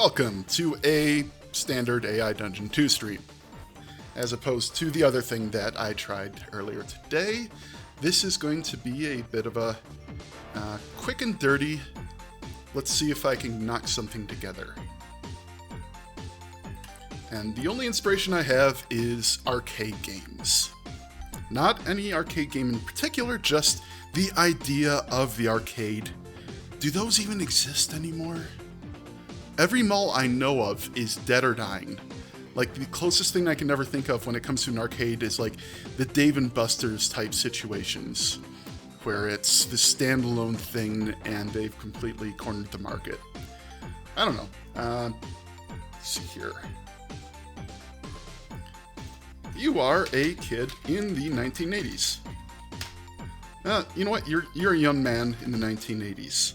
Welcome to a standard AI Dungeon 2 stream. As opposed to the other thing that I tried earlier today, this is going to be a bit of a quick and dirty, let's see if I can knock something together. And the only inspiration I have is arcade games. Not any arcade game in particular, just the idea of the arcade. Do those even exist anymore? Every mall I know of is dead or dying. Like, the closest thing I can ever think of when it comes to an arcade is like the Dave & Buster's type situations, where it's the standalone thing and they've completely cornered the market. I don't know. Let's see here. You are a kid in the 1980s. You know what? You're a young man in the 1980s.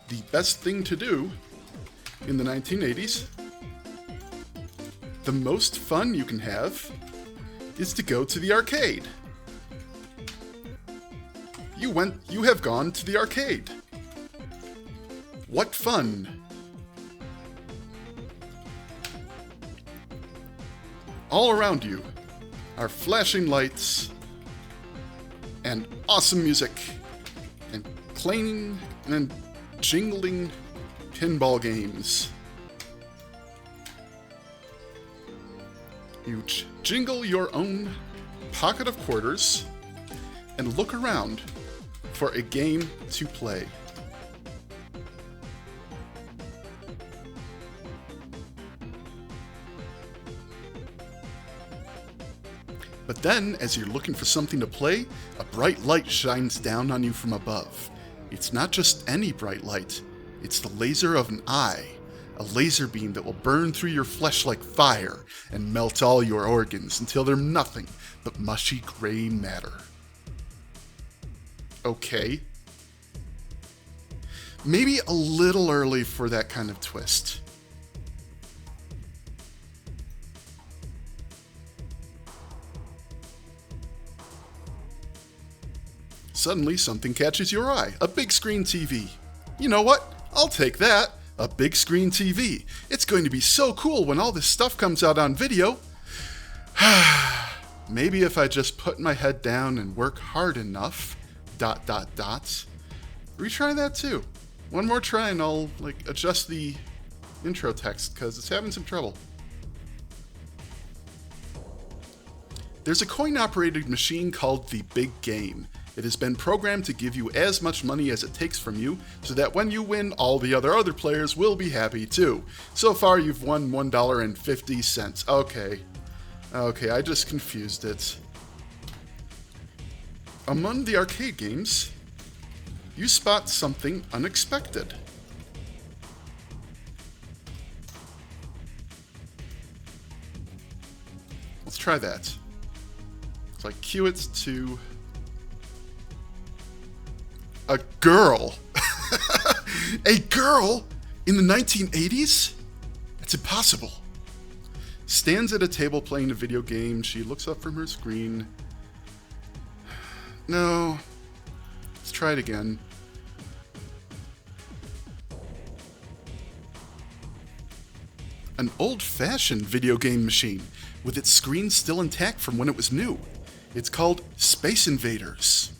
The best thing to do in the 1980s, the most fun you can have, is to go to the arcade. You have gone to the arcade. What fun! All around you are flashing lights and awesome music and clanging and jingling pinball games. You jingle your own pocket of quarters and look around for a game to play. But then, as you're looking for something to play, a bright light shines down on you from above. It's not just any bright light. It's the laser of an eye, a laser beam that will burn through your flesh like fire and melt all your organs until they're nothing but mushy gray matter. Okay. Maybe a little early for that kind of twist. Suddenly, something catches your eye. A big screen TV. You know what? I'll take that. A big screen TV. It's going to be so cool when all this stuff comes out on video. Maybe if I just put my head down and work hard enough. ... Retry that too. One more try and I'll adjust the intro text because it's having some trouble. There's a coin-operated machine called the Big Game. It has been programmed to give you as much money as it takes from you, so that when you win, all the other players will be happy too. So far, you've won $1.50. Okay, I just confused it. Among the arcade games, you spot something unexpected. Let's try that. So I cue it to a girl. A girl in the 1980s? It's impossible. Stands at a table playing a video game. She looks up from her screen. No. Let's try it again. An old-fashioned video game machine with its screen still intact from when it was new. It's called Space Invaders.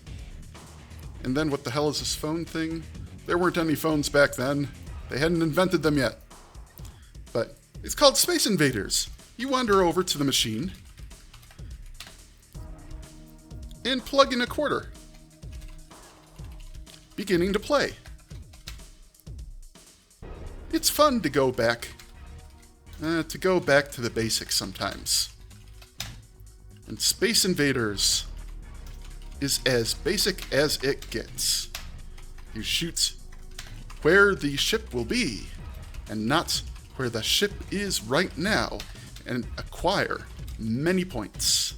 And then what the hell is this phone thing? There weren't any phones back then. They hadn't invented them yet. But it's called Space Invaders. You wander over to the machine and plug in a quarter. Beginning to play. It's fun to go back to the basics sometimes. And Space Invaders is as basic as it gets. You shoot where the ship will be, and not where the ship is right now, and acquire many points.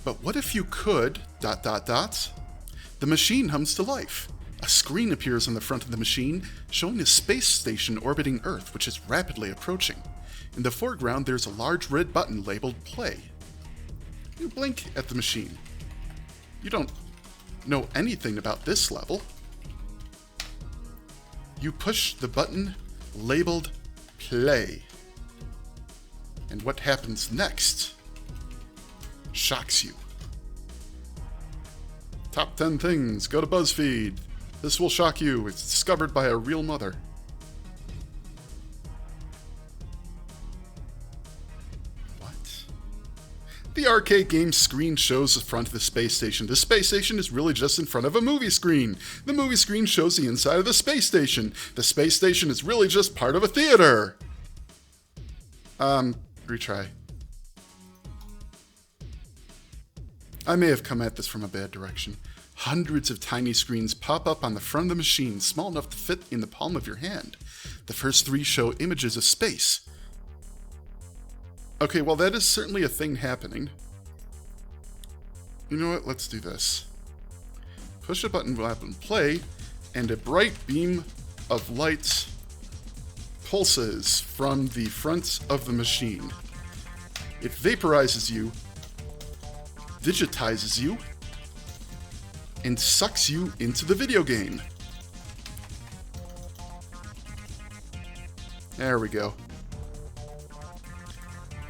But what if you could... The machine hums to life. A screen appears on the front of the machine, showing a space station orbiting Earth, which is rapidly approaching. In the foreground, there's a large red button labeled Play. You blink at the machine. You don't know anything about this level. You push the button labeled play. And what happens next shocks you. Top 10 things. Go to BuzzFeed. This will shock you. It's discovered by a real mother. What? The arcade game screen shows the front of the space station. The space station is really just in front of a movie screen. The movie screen shows the inside of the space station. The space station is really just part of a theater. Retry. I may have come at this from a bad direction. Hundreds of tiny screens pop up on the front of the machine, small enough to fit in the palm of your hand. The first 3 show images of space. Okay, well, that is certainly a thing happening. You know what? Let's do this. Push a button, and play, and a bright beam of light pulses from the front of the machine. It vaporizes you, digitizes you, and sucks you into the video game. There we go.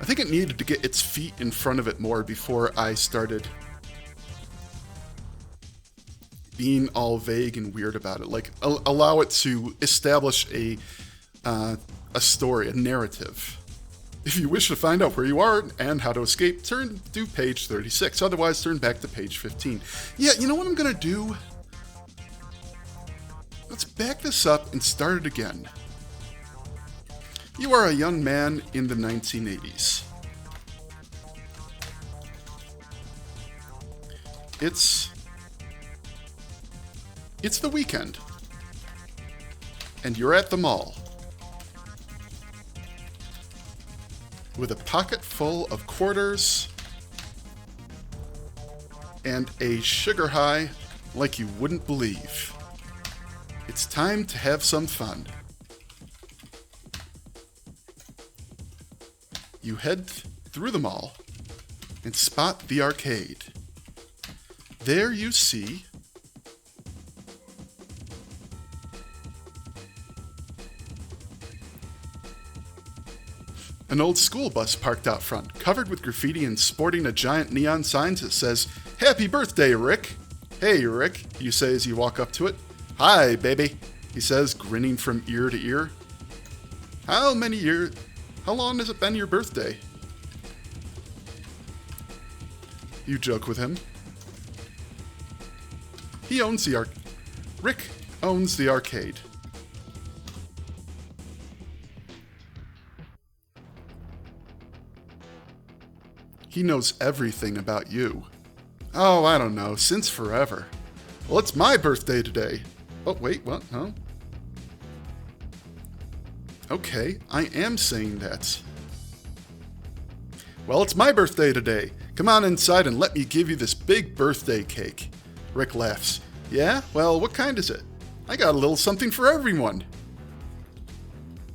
I think it needed to get its feet in front of it more before I started being all vague and weird about it. Like, allow it to establish a story, a narrative. If you wish to find out where you are and how to escape, turn to page 36. Otherwise, turn back to page 15. Yeah, you know what I'm gonna do? Let's back this up and start it again. You are a young man in the 1980s. It's the weekend. And you're at the mall. With a pocket full of quarters and a sugar high like you wouldn't believe. It's time to have some fun. You head through the mall and spot the arcade. There you see an old school bus parked out front, covered with graffiti and sporting a giant neon sign that says, "Happy birthday, Rick." "Hey, Rick," you say as you walk up to it. "Hi, baby," he says, grinning from ear to ear. How long has it been your birthday?" You joke with him. Rick owns the arcade. He knows everything about you. "Oh, I don't know, since forever." "Well, it's my birthday today." "Oh, wait, what? No." "Okay, I am saying that." "Well, it's my birthday today. Come on inside and let me give you this big birthday cake." Rick laughs. "Yeah? Well, what kind is it? I got a little something for everyone."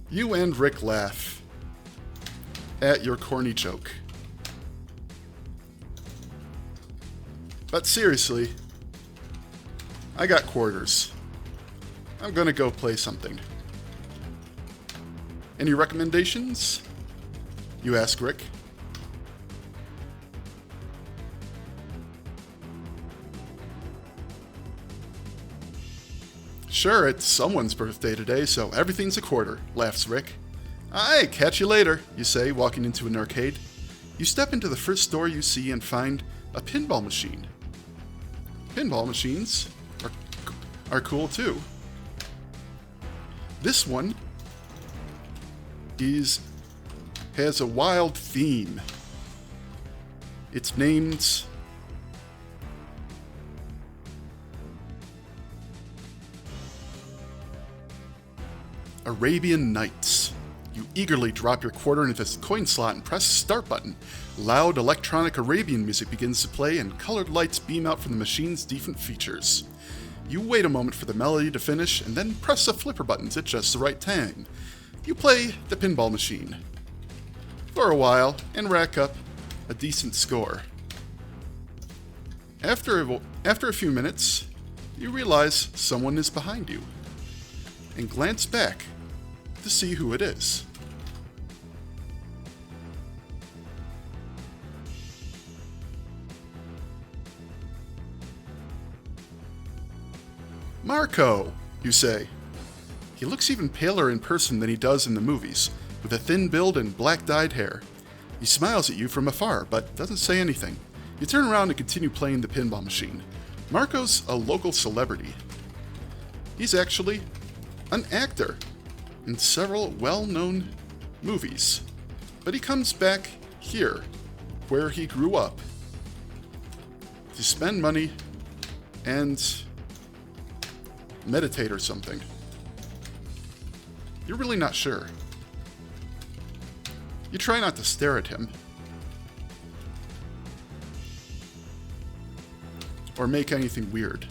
You and Rick laugh at your corny joke. But seriously, I got quarters. I'm gonna go play something. "Any recommendations?" you ask Rick. "Sure, it's someone's birthday today, so everything's a quarter," laughs Rick. "Aye, catch you later," you say, walking into an arcade. You step into the first store you see and find a pinball machine. Pinball machines are cool too. This one has a wild theme. It's named Arabian Nights. You eagerly drop your quarter into the coin slot and press the start button. Loud electronic Arabian music begins to play and colored lights beam out from the machine's different features. You wait a moment for the melody to finish and then press the flipper buttons at just the right time. You play the pinball machine for a while and rack up a decent score. After a few minutes, you realize someone is behind you, and glance back to see who it is. Marco, you say. He looks even paler in person than he does in the movies, with a thin build and black-dyed hair. He smiles at you from afar, but doesn't say anything. You turn around and continue playing the pinball machine. Marco's a local celebrity. He's actually an actor in several well-known movies, but he comes back here, where he grew up, to spend money and meditate or something. You're really not sure. You try not to stare at him, or make anything weird.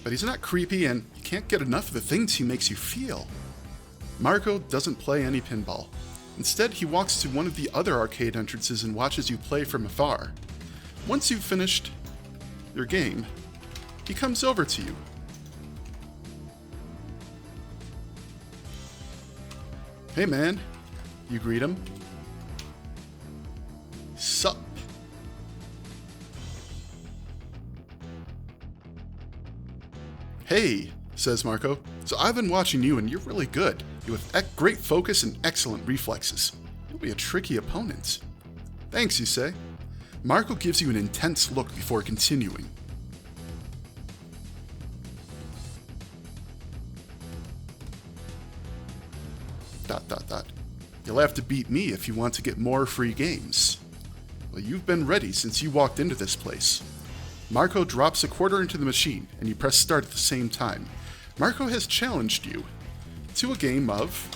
But he's not creepy, and you can't get enough of the things he makes you feel. Marco doesn't play any pinball. Instead, he walks to one of the other arcade entrances and watches you play from afar. Once you've finished your game, he comes over to you. Hey man, you greet him. Sup? Hey, says Marco. So I've been watching you and you're really good. You have great focus and excellent reflexes. You'll be a tricky opponent. Thanks, you say. Marco gives you an intense look before continuing. You'll have to beat me if you want to get more free games. Well, you've been ready since you walked into this place. Marco drops a quarter into the machine, and you press start at the same time. Marco has challenged you to a game of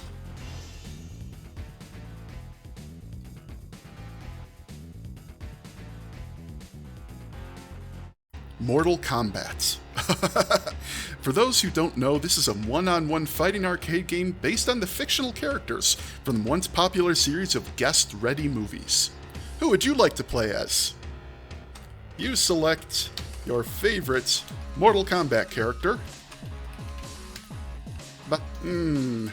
Mortal Kombat. For those who don't know, this is a one-on-one fighting arcade game based on the fictional characters from the once popular series of guest-ready movies. Who would you like to play as? You select your favorite Mortal Kombat character. The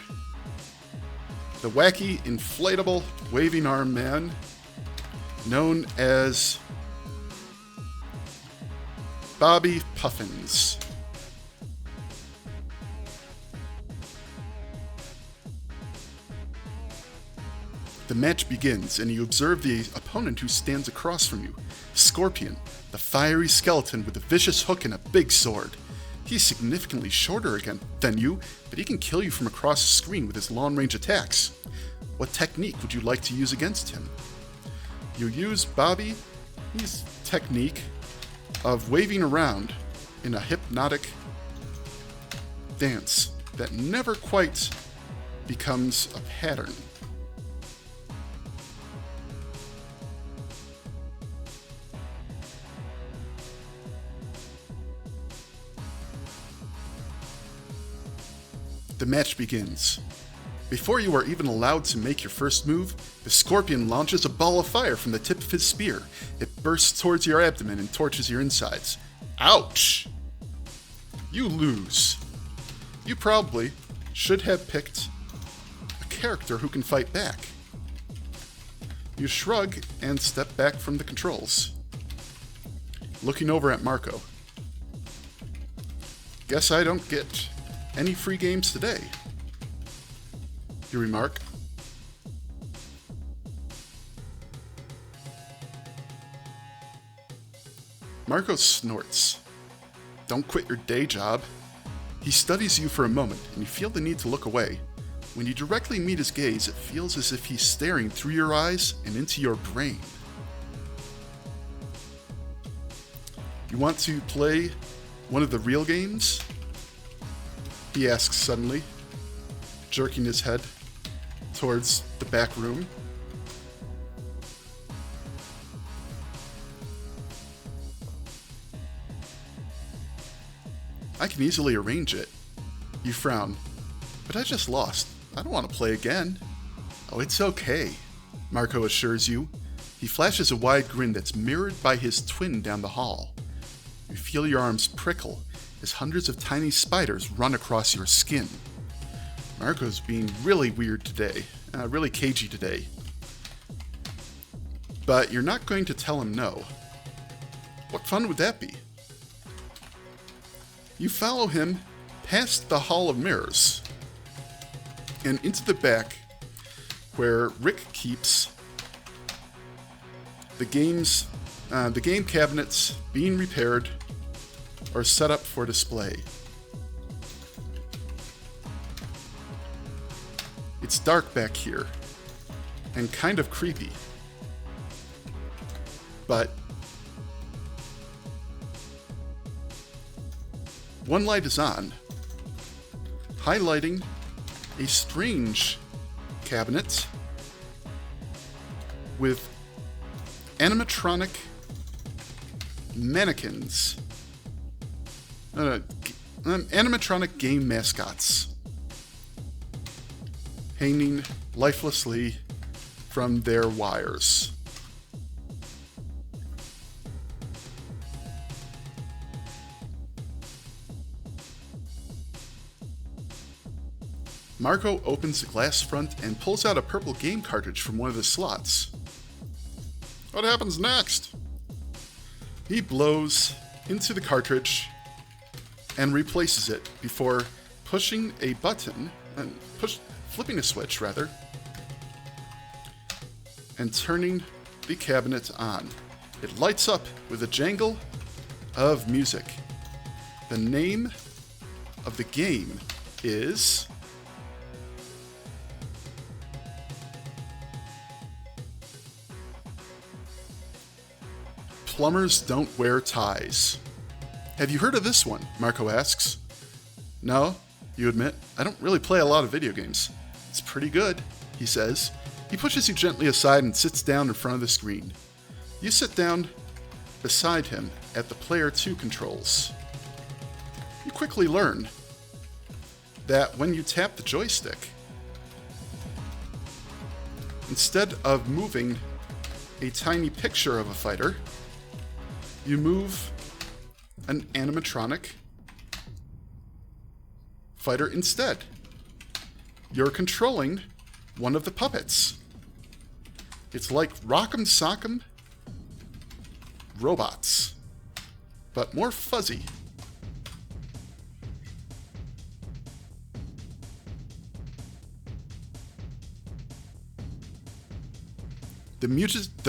wacky, inflatable, waving arm man known as Bobby Puffins. The match begins, and you observe the opponent who stands across from you, Scorpion, the fiery skeleton with a vicious hook and a big sword. He's significantly shorter than you, but he can kill you from across the screen with his long-range attacks. What technique would you like to use against him? You use Bobby's technique of waving around in a hypnotic dance that never quite becomes a pattern. The match begins. Before you are even allowed to make your first move, the Scorpion launches a ball of fire from the tip of his spear. It bursts towards your abdomen and torches your insides. Ouch! You lose. You probably should have picked a character who can fight back. You shrug and step back from the controls. Looking over at Marco. Guess I don't get any free games today, you remark. Marco snorts. Don't quit your day job. He studies you for a moment, and you feel the need to look away. When you directly meet his gaze, it feels as if he's staring through your eyes and into your brain. You want to play one of the real games? He asks suddenly, jerking his head towards the back room. I can easily arrange it. You frown. But I just lost. I don't want to play again. Oh, it's okay, Marco assures you. He flashes a wide grin that's mirrored by his twin down the hall. You feel your arms prickle as hundreds of tiny spiders run across your skin. Marco's being really weird today, really cagey today. But you're not going to tell him no. What fun would that be? You follow him past the Hall of Mirrors and into the back where Rick keeps the game cabinets being repaired or set up for display. It's dark back here and kind of creepy, but one light is on, highlighting a strange cabinet with animatronic mannequins, animatronic game mascots hanging lifelessly from their wires. Marco opens the glass front and pulls out a purple game cartridge from one of the slots. What happens next? He blows into the cartridge and replaces it before pushing a button, flipping a switch rather, and turning the cabinet on. It lights up with a jangle of music. The name of the game is Plumbers Don't Wear Ties. Have you heard of this one? Marco asks. No, you admit. I don't really play a lot of video games. It's pretty good, he says. He pushes you gently aside and sits down in front of the screen. You sit down beside him at the Player 2 controls. You quickly learn that when you tap the joystick, instead of moving a tiny picture of a fighter, you move an animatronic fighter instead. You're controlling one of the puppets. It's like Rock'em Sock'em robots, but more fuzzy. The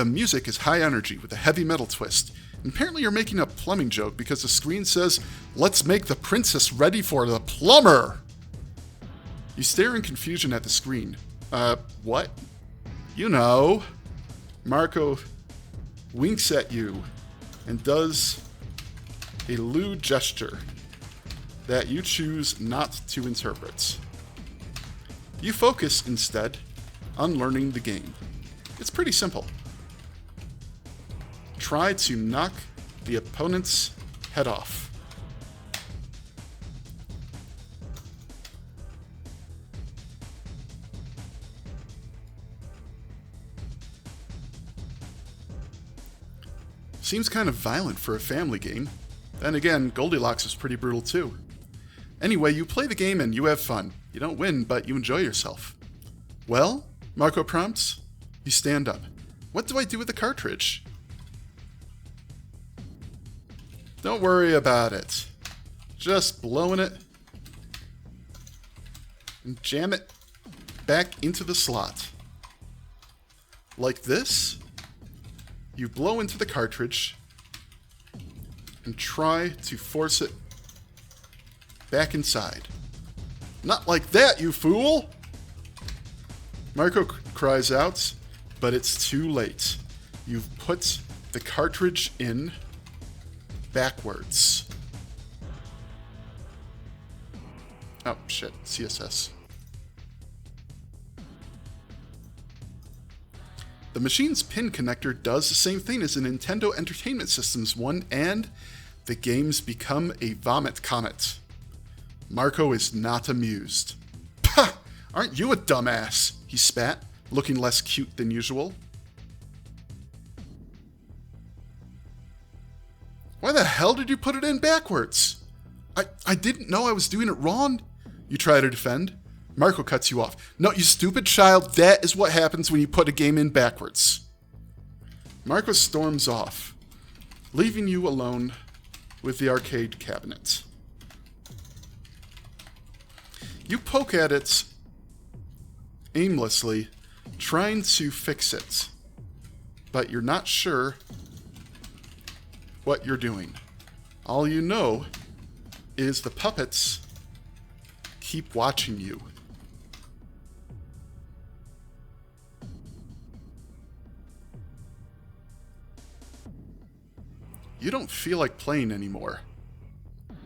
music is high energy with a heavy metal twist. And apparently you're making a plumbing joke because the screen says, "Let's make the princess ready for the plumber." You stare in confusion at the screen. What? You know. Marco winks at you and does a lewd gesture that you choose not to interpret. You focus instead on learning the game. It's pretty simple. Try to knock the opponent's head off. Seems kind of violent for a family game. Then again, Goldilocks is pretty brutal too. Anyway, you play the game and you have fun. You don't win, but you enjoy yourself. Well, Marco prompts. You stand up. What do I do with the cartridge? Don't worry about it. Just blowing it and jam it back into the slot. Like this, you blow into the cartridge and try to force it back inside. Not like that, you fool! Marco cries out, but it's too late. You've put the cartridge in backwards. Oh, shit. CSS. The machine's pin connector does the same thing as the Nintendo Entertainment System's one, and the games become a vomit comet. Marco is not amused. Pah! Aren't you a dumbass? He spat, looking less cute than usual. Why the hell did you put it in backwards? I didn't know I was doing it wrong. You try to defend. Marco cuts you off. No, you stupid child, that is what happens when you put a game in backwards. Marco storms off, leaving you alone with the arcade cabinet. You poke at it aimlessly, trying to fix it, but you're not sure what you're doing. All you know is the puppets keep watching you. You don't feel like playing anymore.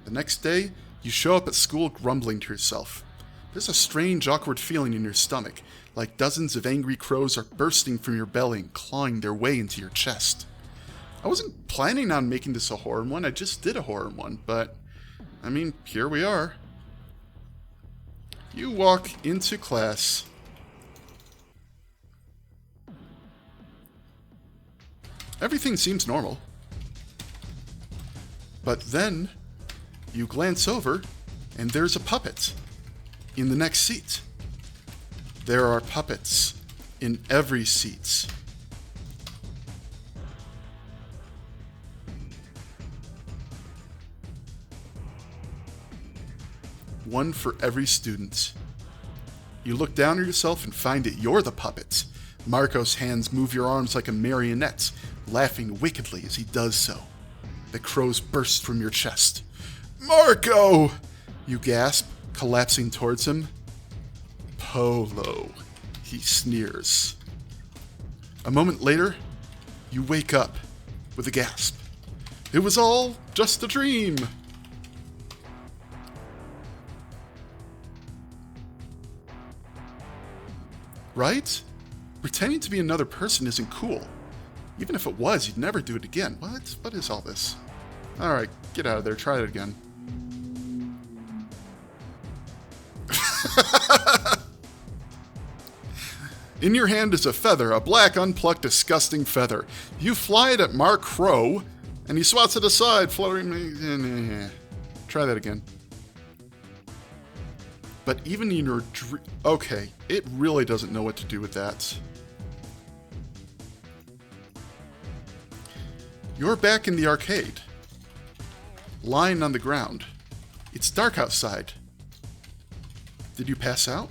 The next day, you show up at school grumbling to yourself. There's a strange, awkward feeling in your stomach, like dozens of angry crows are bursting from your belly and clawing their way into your chest. I wasn't planning on making this a horror one, I just did a horror one, but, I mean, here we are. You walk into class. Everything seems normal. But then, you glance over, and there's a puppet in the next seat. There are puppets in every seat. One for every student. You look down at yourself and find that you're the puppet. Marco's hands move your arms like a marionette, laughing wickedly as he does so. The crows burst from your chest. Marco! You gasp, collapsing towards him. Polo, he sneers. A moment later, you wake up with a gasp. It was all just a dream. Right? Pretending to be another person isn't cool. Even if it was, you'd never do it again. What is all this? Alright, get out of there. Try it again. In your hand is a feather, a black, unplucked, disgusting feather. You fly it at Mark Crow, and he swats it aside, fluttering. Try that again. But even in your okay, it really doesn't know what to do with that. You're back in the arcade, lying on the ground. It's dark outside. Did you pass out?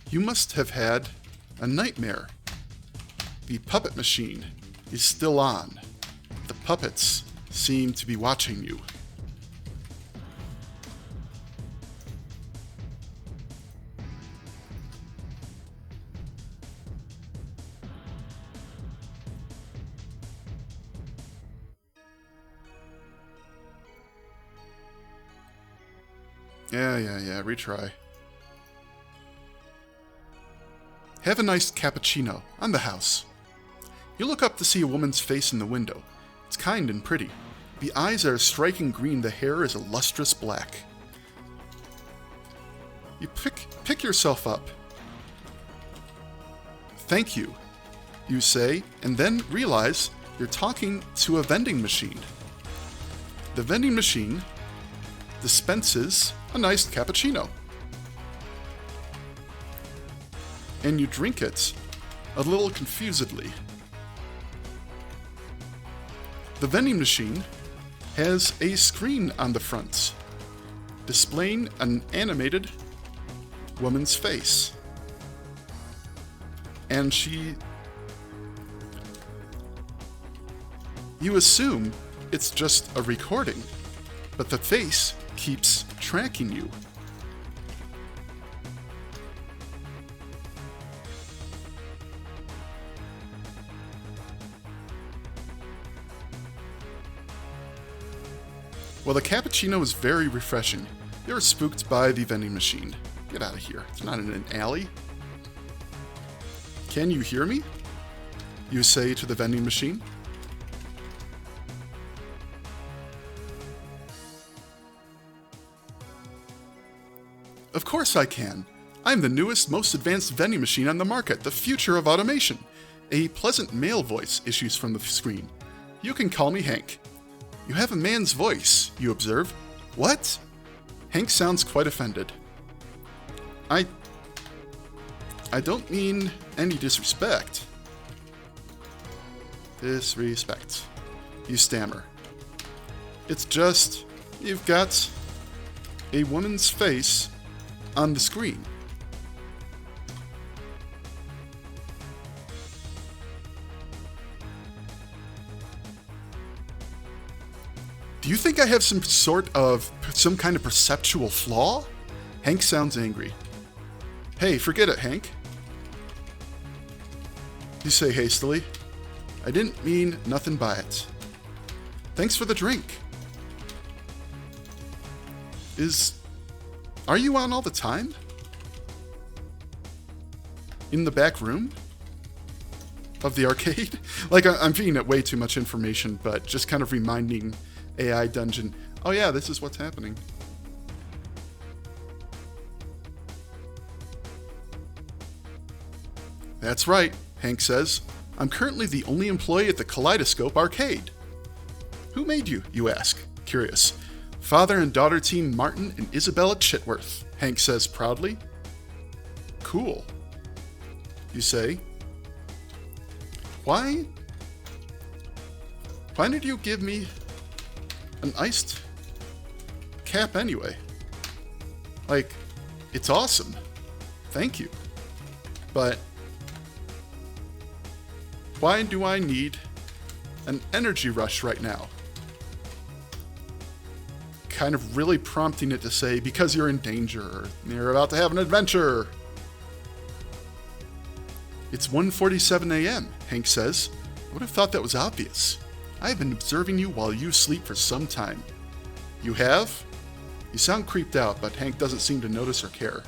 You must have had a nightmare. The puppet machine is still on. The puppets seem to be watching you. Yeah, retry. Have a nice cappuccino on the house. You look up to see a woman's face in the window. It's kind and pretty. The eyes are a striking green, the hair is a lustrous black. You pick yourself up. Thank you, you say, and then realize you're talking to a vending machine. The vending machine dispenses a nice cappuccino. And you drink it a little confusedly. The vending machine has a screen on the front, displaying an animated woman's face. And you assume it's just a recording, but the face keeps tracking you. Well, the cappuccino is very refreshing. You're spooked by the vending machine. Get out of here. It's not in an alley. Can you hear me? You say to the vending machine. Of course I can. I'm the newest, most advanced vending machine on the market, the future of automation. A pleasant male voice issues from the screen. You can call me Hank. You have a man's voice, you observe. What? Hank sounds quite offended. I don't mean any disrespect. Disrespect. You stammer. It's just, you've got a woman's face on the screen. Do you think I have some kind of perceptual flaw? Hank sounds angry. Hey, forget it, Hank. You say hastily. I didn't mean nothing by it. Thanks for the drink. Are you on all the time? In the back room? Of the arcade? Like, I'm feeding it way too much information, but just kind of reminding AI Dungeon, oh yeah, this is what's happening. That's right, Hank says. I'm currently the only employee at the Kaleidoscope Arcade. Who made you, you ask, curious. Father and daughter team Martin and Isabella Chitworth, Hank says proudly. Cool. You say. Why did you give me an iced cap anyway? Like, it's awesome. Thank you. But why do I need an energy rush right now? Kind of really prompting it to say, because you're in danger, or you're about to have an adventure. It's 1:47 a.m., Hank says. I would have thought that was obvious. I have been observing you while you sleep for some time. You have? You sound creeped out, but Hank doesn't seem to notice or care.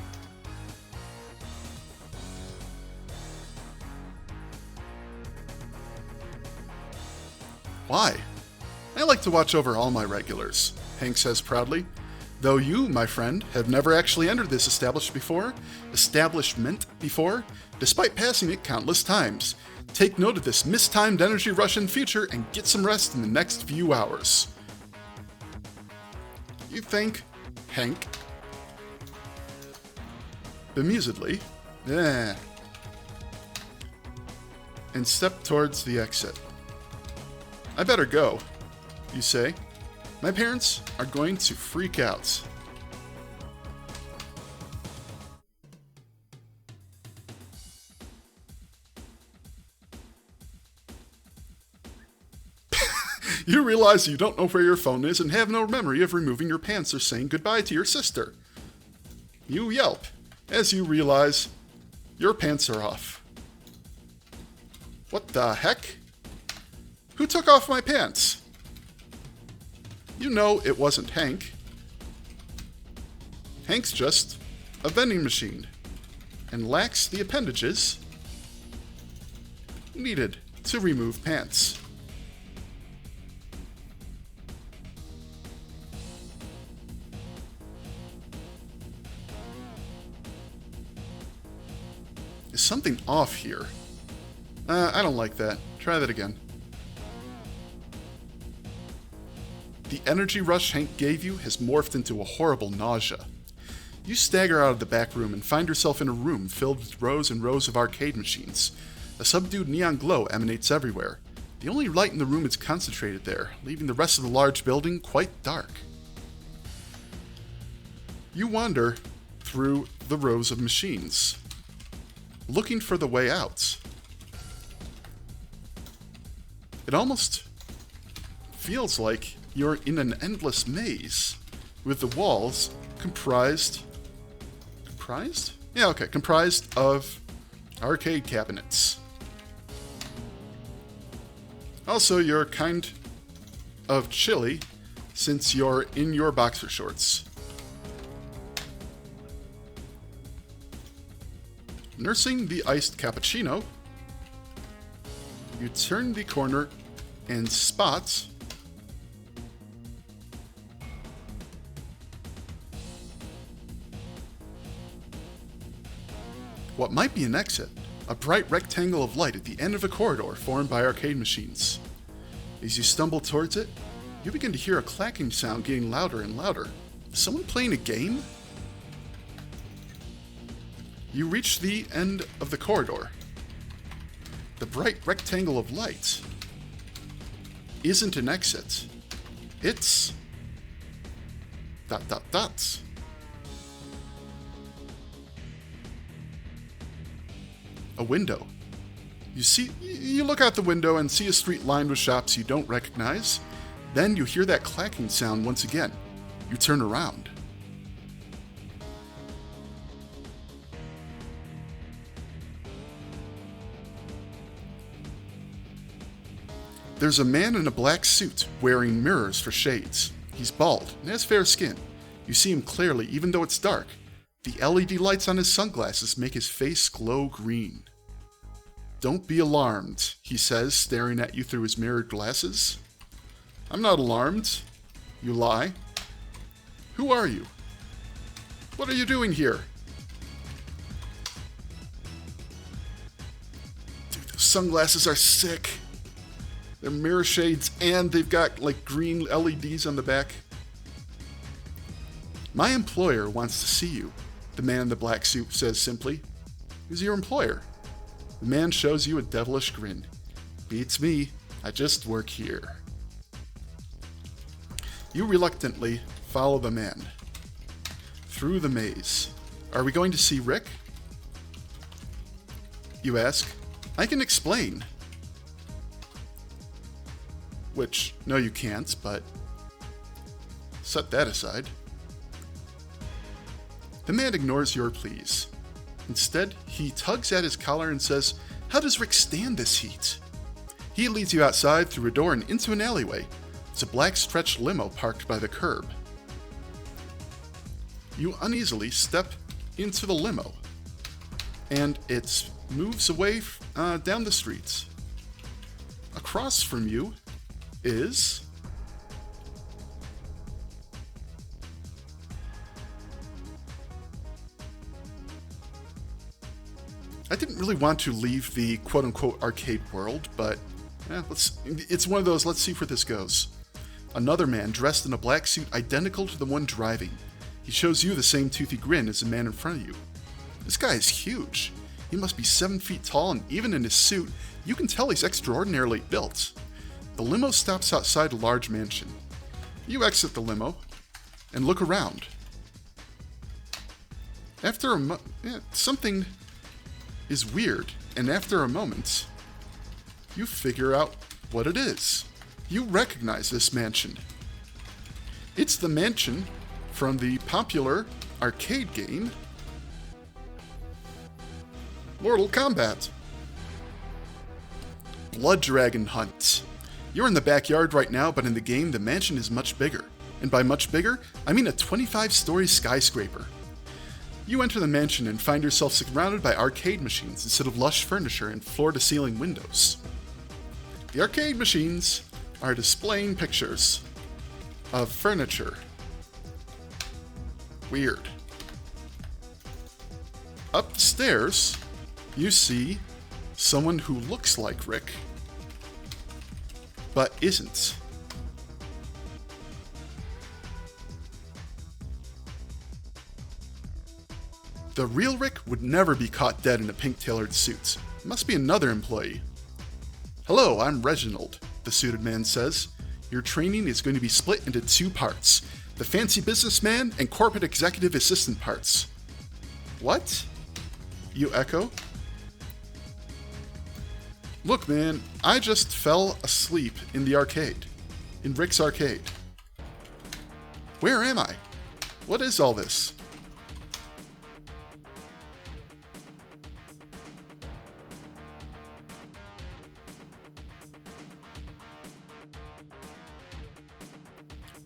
Why? I like to watch over all my regulars, Hank says proudly. Though you, my friend, have never actually entered this establishment before, despite passing it countless times. Take note of this mistimed energy rush in future and get some rest in the next few hours. You think, Hank? Bemusedly, and step towards the exit. I better go, you say. My parents are going to freak out. You realize you don't know where your phone is and have no memory of removing your pants or saying goodbye to your sister. You yelp as you realize your pants are off. What the heck? Who took off my pants? You know it wasn't Hank. Hank's just a vending machine and lacks the appendages needed to remove pants. Is something off here? I don't like that. Try that again. The energy rush Hank gave you has morphed into a horrible nausea. You stagger out of the back room and find yourself in a room filled with rows and rows of arcade machines. A subdued neon glow emanates everywhere. The only light in the room is concentrated there, leaving the rest of the large building quite dark. You wander through the rows of machines, looking for the way out. It almost feels like you're in an endless maze, with the walls comprised of arcade cabinets. Also, you're kind of chilly since you're in your boxer shorts. Nursing the iced cappuccino, you turn the corner and spot what might be an exit, a bright rectangle of light at the end of a corridor formed by arcade machines. As you stumble towards it, you begin to hear a clacking sound getting louder and louder. Is someone playing a game? You reach the end of the corridor. The bright rectangle of light isn't an exit. It's... ... a window. You look out the window and see a street lined with shops you don't recognize. Then you hear that clacking sound once again. You turn around. There's a man in a black suit wearing mirrors for shades. He's bald and has fair skin. You see him clearly even though it's dark. The LED lights on his sunglasses make his face glow green. "Don't be alarmed," he says, staring at you through his mirrored glasses. "I'm not alarmed." You lie. "Who are you? What are you doing here?" Dude, those sunglasses are sick. They're mirror shades and they've got like green LEDs on the back. "My employer wants to see you," the man in the black suit says simply. "Who's your employer?" The man shows you a devilish grin. "Beats me. I just work here." You reluctantly follow the man through the maze. "Are we going to see Rick?" You ask. "I can explain." Which, no you can't, but set that aside. The man ignores your pleas. Instead, he tugs at his collar and says, "How does Rick stand this heat?" He leads you outside through a door and into an alleyway. It's a black stretch limo parked by the curb. You uneasily step into the limo, and it moves away down the street. Across from you is... I didn't really want to leave the quote-unquote arcade world, but it's one of those, let's see where this goes. Another man dressed in a black suit identical to the one driving. He shows you the same toothy grin as the man in front of you. This guy is huge. He must be 7 feet tall, and even in his suit, you can tell he's extraordinarily built. The limo stops outside a large mansion. You exit the limo and look around. After something is weird, and after a moment, you figure out what it is. You recognize this mansion. It's the mansion from the popular arcade game Mortal Kombat. Blood Dragon Hunt. You're in the backyard right now, but in the game, the mansion is much bigger. And by much bigger, I mean a 25-story skyscraper. You enter the mansion and find yourself surrounded by arcade machines instead of lush furniture and floor-to-ceiling windows. The arcade machines are displaying pictures of furniture. Weird. Up the stairs, you see someone who looks like Rick, but isn't. The real Rick would never be caught dead in a pink-tailored suit. It must be another employee. "Hello, I'm Reginald," the suited man says. "Your training is going to be split into 2 parts. The fancy businessman and corporate executive assistant parts." "What?" you echo. "Look, man, I just fell asleep in the arcade. In Rick's arcade." "Where am I? What is all this?"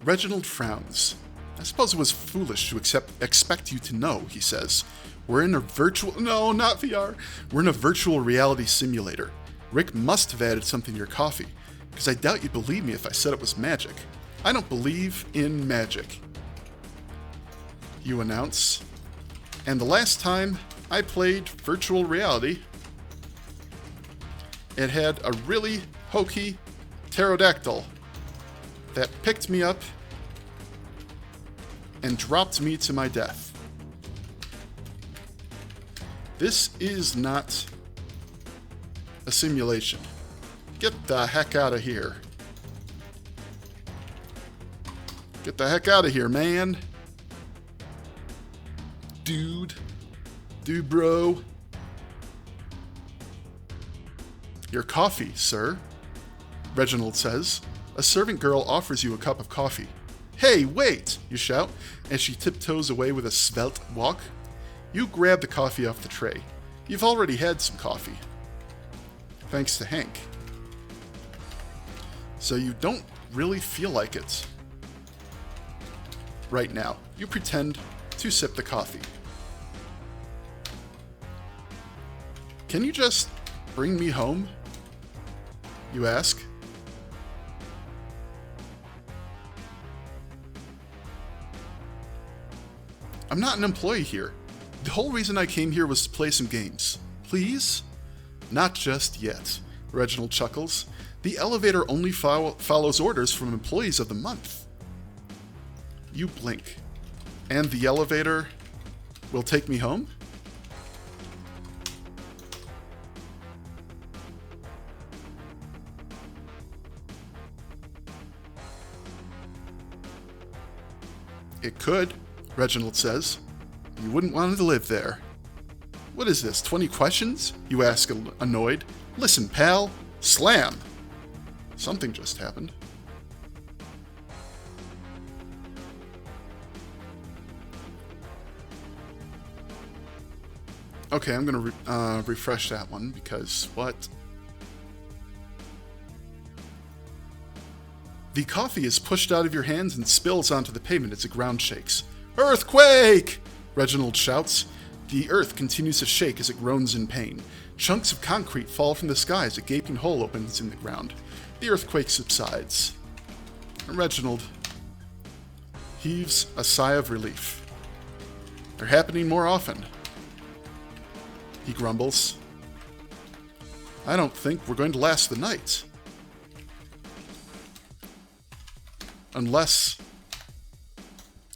Reginald frowns. "I suppose it was foolish to expect you to know," he says. "We're in a virtual... No, not VR. We're in a virtual reality simulator. Rick must have added something to your coffee, because I doubt you'd believe me if I said it was magic. I don't believe in magic," you announce. "And the last time I played virtual reality. It had a really hokey pterodactyl that picked me up and dropped me to my death. This is not a simulation. Get the heck out of here. Get the heck out of here, man. Dude, bro. Your coffee, sir, Reginald says. A servant girl offers you a cup of coffee. Hey, wait, you shout, as she tiptoes away with a svelte walk. You grab the coffee off the tray. You've already had some coffee. Thanks to Hank. So you don't really feel like it. Right now, you pretend to sip the coffee. Can you just bring me home? You ask. I'm not an employee here. The whole reason I came here was to play some games. Please? Not just yet, Reginald chuckles. The elevator only follows orders from employees of the month. You blink. And the elevator will take me home? It could, Reginald says. You wouldn't want to live there. What is this, 20 questions? You ask, annoyed. Listen, pal. Slam. Something just happened. Okay, I'm going to refresh that one because what? The coffee is pushed out of your hands and spills onto the pavement as the ground shakes. Earthquake! Reginald shouts. The earth continues to shake as it groans in pain. Chunks of concrete fall from the sky as a gaping hole opens in the ground. The earthquake subsides. Reginald heaves a sigh of relief. They're happening more often. He grumbles. I don't think we're going to last the night. Unless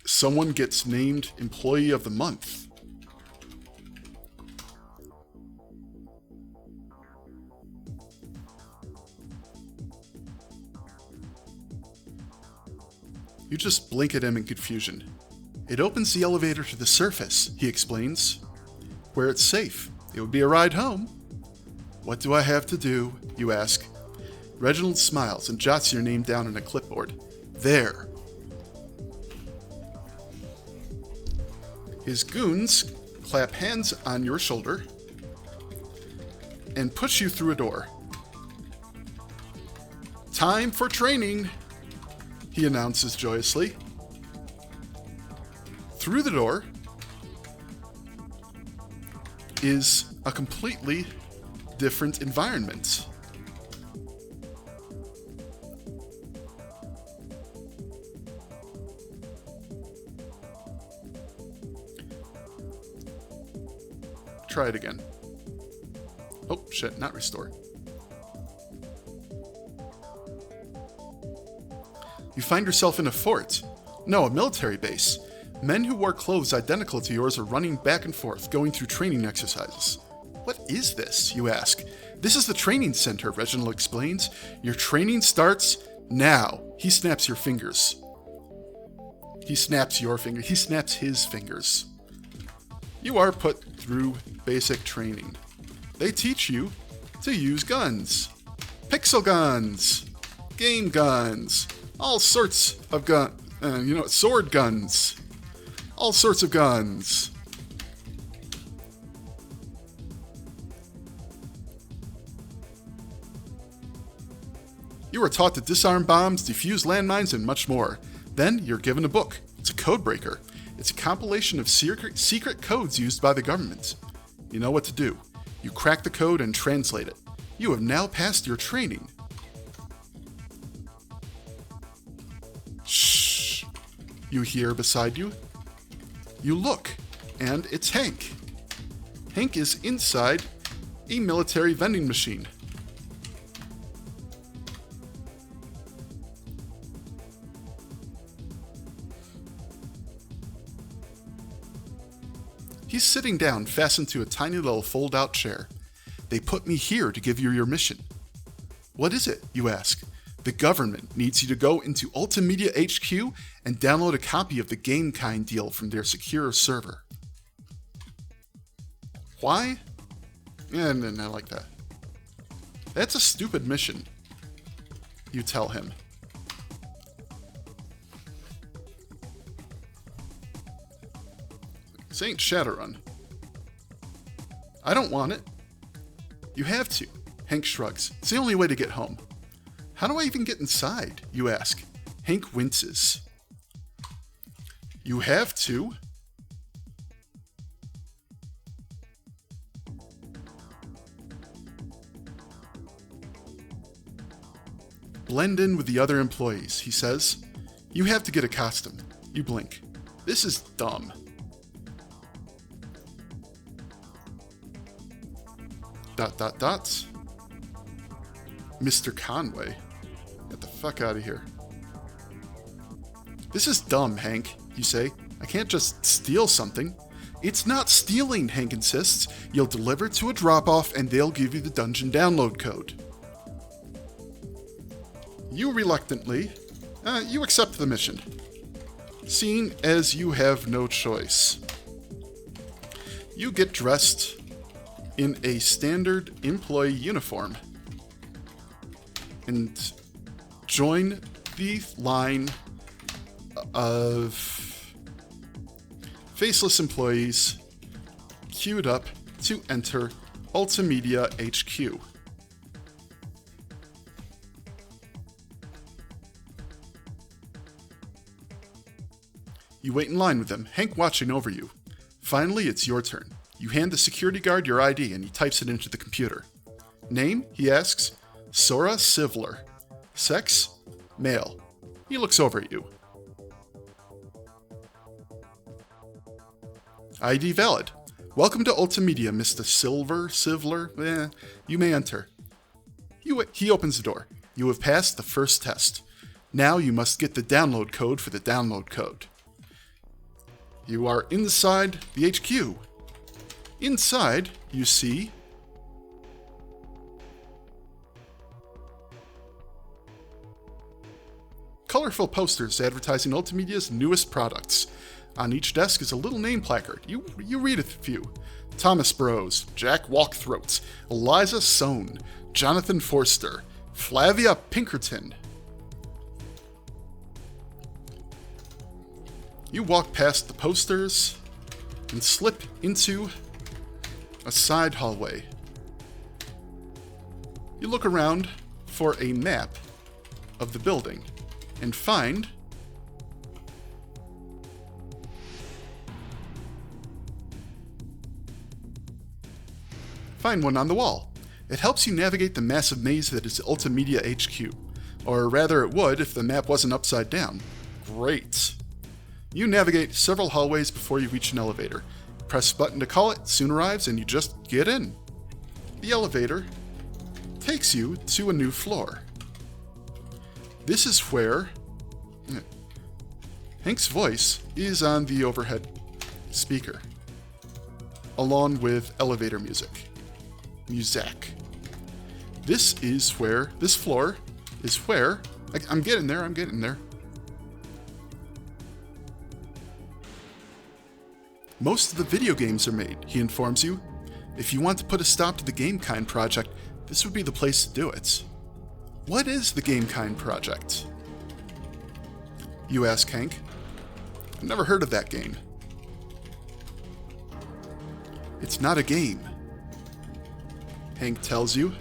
someone gets named Employee of the Month. You just blink at him in confusion. It opens the elevator to the surface, he explains. Where it's safe. It would be a ride home. What do I have to do? You ask. Reginald smiles and jots your name down on a clipboard. There. His goons clap hands on your shoulder and push you through a door. Time for training, he announces joyously. Through the door is a completely different environment. Try it again. Oh, shit, not restore. You find yourself in a fort. No, a military base. Men who wore clothes identical to yours are running back and forth, going through training exercises. What is this, you ask? This is the training center, Reginald explains. Your training starts now. He snaps your fingers. He snaps your finger. He snaps his fingers. You are put through basic training. They teach you to use guns. Pixel guns. Game guns. All sorts of sword guns. All sorts of guns. You are taught to disarm bombs, defuse landmines, and much more. Then you're given a book. It's a code breaker. It's a compilation of secret codes used by the government. You know what to do. You crack the code and translate it. You have now passed your training. Shh, you hear beside you. You look, and it's Hank. Hank is inside a military vending machine. He's sitting down, fastened to a tiny little fold-out chair. They put me here to give you your mission. What is it, you ask? The government needs you to go into Ultimedia HQ and download a copy of the GameKind deal from their secure server. Why? Yeah, no, I like that. That's a stupid mission, you tell him. This ain't Shadowrun. I don't want it. You have to. Hank shrugs. It's the only way to get home. How do I even get inside? You ask. Hank winces. You have to. Blend in with the other employees, he says. You have to get a costume. You blink. This is dumb. ... Mr. Conway. Get the fuck out of here. This is dumb, Hank, you say. I can't just steal something. It's not stealing, Hank insists. You'll deliver to a drop-off and they'll give you the dungeon download code. You reluctantly, you accept the mission, seeing as you have no choice. You get dressed in a standard employee uniform and join the line of faceless employees queued up to enter Ultimedia HQ. You wait in line with them, Hank watching over you. Finally, it's your turn. You hand the security guard your ID and he types it into the computer. Name, he asks, Sora Sivler. Sex, male. He looks over at you. ID valid. Welcome to Ultimedia, Mr. Sivler. You may enter. He opens the door. You have passed the first test. Now you must get the download code for the download code. You are inside the HQ. Inside, you see colorful posters advertising Ultimedia's newest products. On each desk is a little name placard. You read a few. Thomas Burrows, Jack Walkthroats, Eliza Sohn, Jonathan Forster, Flavia Pinkerton. You walk past the posters and slip into a side hallway. You look around for a map of the building and find one on the wall. It helps you navigate the massive maze that is Ultimedia HQ. Or rather, it would if the map wasn't upside down. Great. You navigate several hallways before you reach an elevator. Press a button to call it, soon arrives, and you just get in. The elevator takes you to a new floor. This is where Hank's voice is on the overhead speaker, along with elevator music. This floor is where, I'm getting there. Most of the video games are made, he informs you. If you want to put a stop to the GameKind project, this would be the place to do it. What is the GameKind project? You ask Hank. I've never heard of that game. It's not a game, Hank tells you.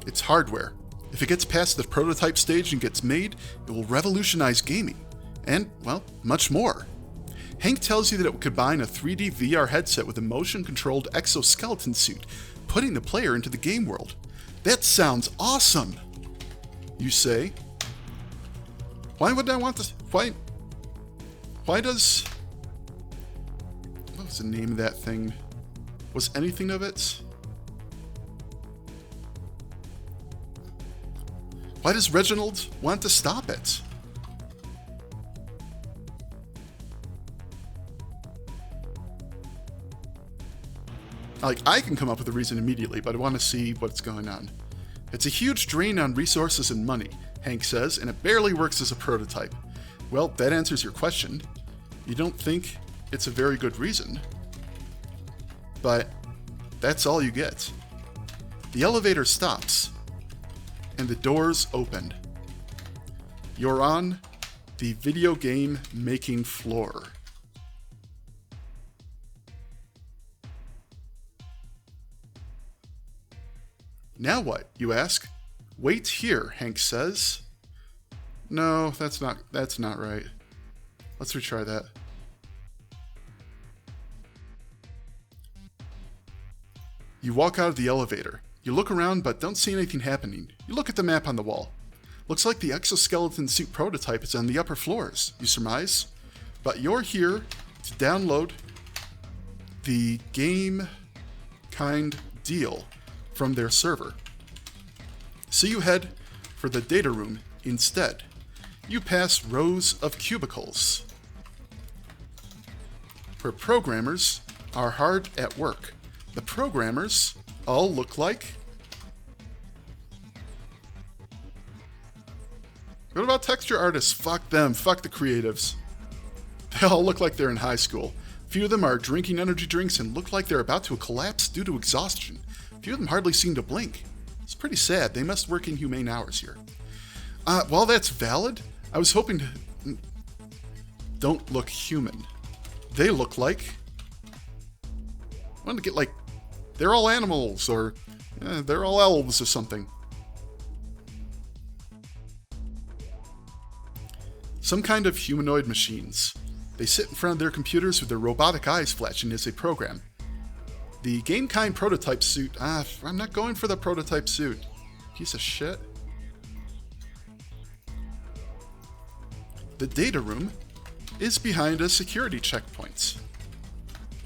It's hardware. If it gets past the prototype stage and gets made, it will revolutionize gaming. And, well, much more. Hank tells you that it will combine a 3D VR headset with a motion-controlled exoskeleton suit, putting the player into the game world. That sounds awesome, you say. Why would I want this? Why does... What was the name of that thing? Was anything of it? Why does Reginald want to stop it? Like, I can come up with a reason immediately, but I want to see what's going on. It's a huge drain on resources and money, Hank says, and it barely works as a prototype. Well, that answers your question. You don't think it's a very good reason, but that's all you get. The elevator stops, and the doors open. You're on the video game making floor. Now what, you ask? Wait here, Hank says. No, that's not right. Let's retry that. You walk out of the elevator. You look around but don't see anything happening. You look at the map on the wall. Looks like the exoskeleton suit prototype is on the upper floors, you surmise. But you're here to download the game kind deal from their server. So you head for the data room instead. You pass rows of cubicles where programmers are hard at work. The programmers all look like... What about texture artists? Fuck them. Fuck the creatives. They all look like they're in high school. A few of them are drinking energy drinks and look like they're about to collapse due to exhaustion. A few of them hardly seem to blink. It's pretty sad. They must work inhumane hours here. While that's valid, I was hoping to... Don't look human. They look like... I wanted to get like... They're all animals, or... they're all elves or something. Some kind of humanoid machines. They sit in front of their computers with their robotic eyes flashing as they program. The game-kind prototype suit... I'm not going for the prototype suit. Piece of shit. The data room is behind a security checkpoint.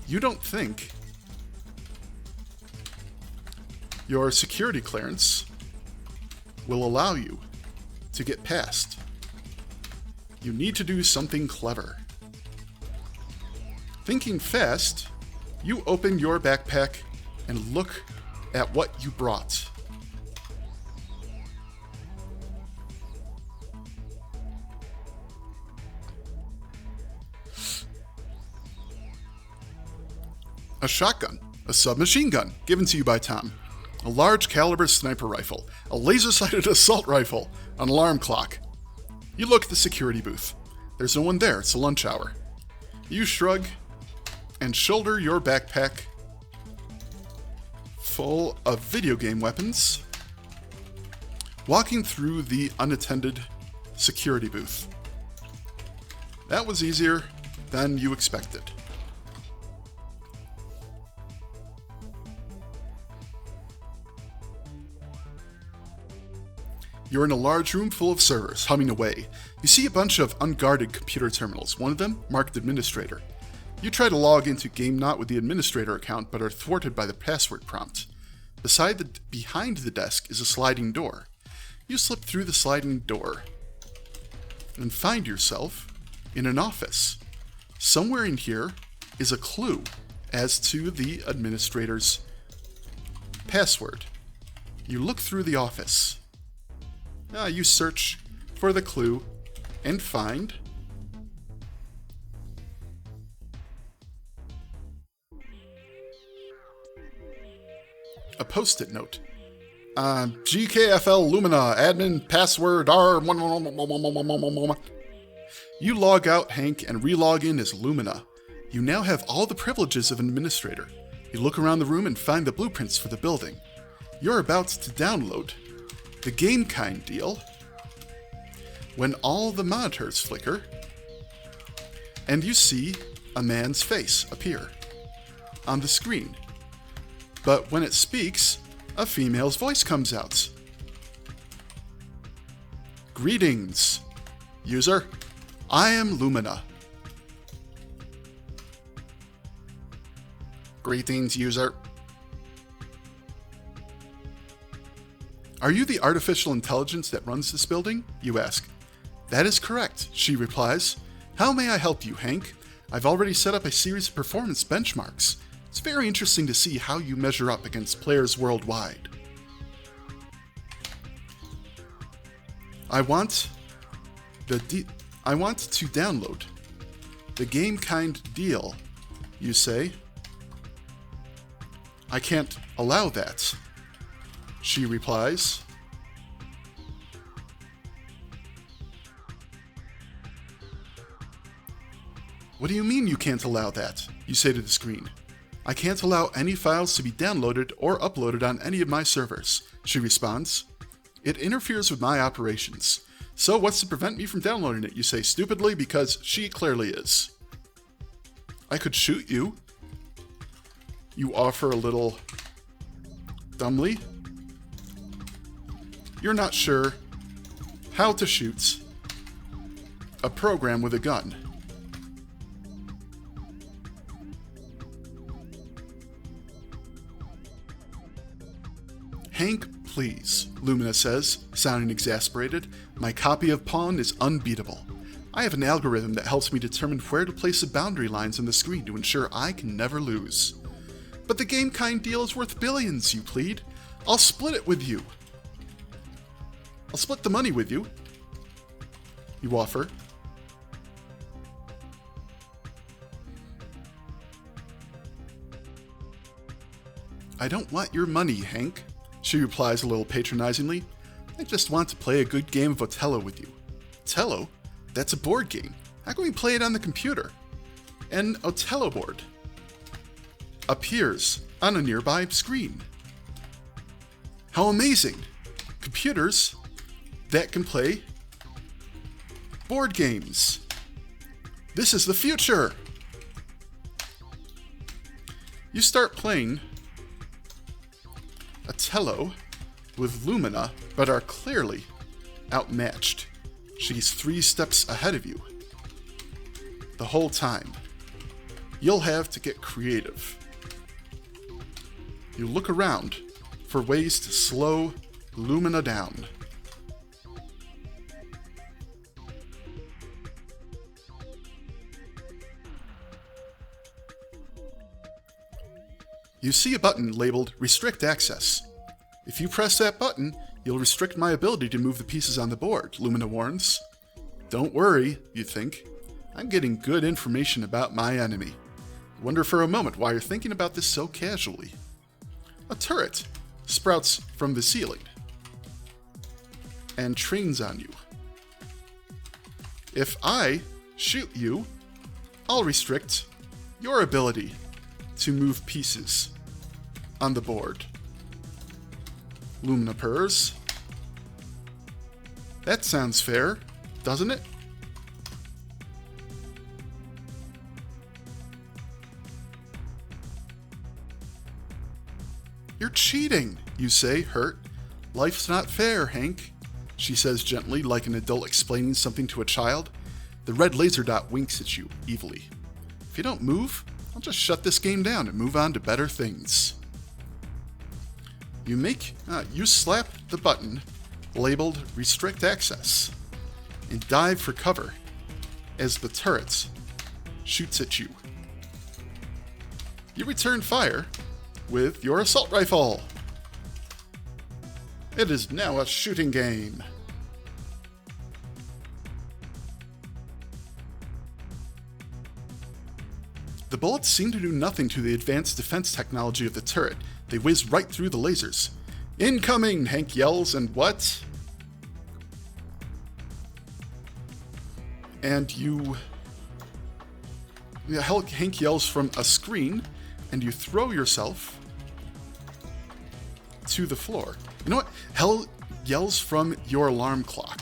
You don't think your security clearance will allow you to get past. You need to do something clever. Thinking fast, you open your backpack and look at what you brought. A shotgun, a submachine gun given to you by Tom, a large caliber sniper rifle, a laser-sighted assault rifle, an alarm clock. You look at the security booth. There's no one there, it's a lunch hour. You shrug and shoulder your backpack full of video game weapons, walking through the unattended security booth. That was easier than you expected. You're in a large room full of servers, humming away. You see a bunch of unguarded computer terminals, one of them marked Administrator. You try to log into GameNot with the Administrator account, but are thwarted by the password prompt. Behind the desk is a sliding door. You slip through the sliding door and find yourself in an office. Somewhere in here is a clue as to the Administrator's password. You look through the office. You search for the clue and find a post-it note. GKFL Lumina, admin, password, R... You log out, Hank, and re-log in as Lumina. You now have all the privileges of an administrator. You look around the room and find the blueprints for the building. You're about to download the game kind deal when all the monitors flicker and you see a man's face appear on the screen. But when it speaks, a female's voice comes out. Greetings. User, I am Lumina. Greetings, user. Are you the artificial intelligence that runs this building? You ask. That is correct, she replies. How may I help you, Hank? I've already set up a series of performance benchmarks. It's very interesting to see how you measure up against players worldwide. I want to download the game kind deal, you say. I can't allow that, she replies. What do you mean you can't allow that? You say to the screen. I can't allow any files to be downloaded or uploaded on any of my servers, she responds. It interferes with my operations. So what's to prevent me from downloading it? You say stupidly, because she clearly is. I could shoot you. You offer a little dumbly. You're not sure how to shoot a program with a gun. Hank, please, Lumina says, sounding exasperated. My copy of Pawn is unbeatable. I have an algorithm that helps me determine where to place the boundary lines on the screen to ensure I can never lose. But the game kind deal is worth billions, you plead. I'll split it with you. I'll split the money with you, you offer. I don't want your money, Hank, she replies a little patronizingly. I just want to play a good game of Othello with you. Othello? That's a board game. How can we play it on the computer? An Othello board appears on a nearby screen. How amazing! Computers that can play board games. This is the future! You start playing Othello with Lumina, but are clearly outmatched. She's 3 steps ahead of you. The whole time. You'll have to get creative. You look around for ways to slow Lumina down. You see a button labeled Restrict Access. If you press that button, you'll restrict my ability to move the pieces on the board, Lumina warns. Don't worry, you think. I'm getting good information about my enemy. Wonder for a moment why you're thinking about this so casually. A turret sprouts from the ceiling and trains on you. If I shoot you, I'll restrict your ability to move pieces on the board. Lumina purrs. That sounds fair, doesn't it? You're cheating, you say, hurt. Life's not fair, Hank, she says gently, like an adult explaining something to a child. The red laser dot winks at you, evilly. If you don't move, I'll just shut this game down and move on to better things. You slap the button labeled Restrict Access and dive for cover as the turret shoots at you. You return fire with your assault rifle. It is now a shooting game. The bullets seem to do nothing to the advanced defense technology of the turret. They whiz right through the lasers. Incoming, Hank yells, and what? And Hank yells from a screen, and you throw yourself to the floor. You know what? Hell yells from your alarm clock.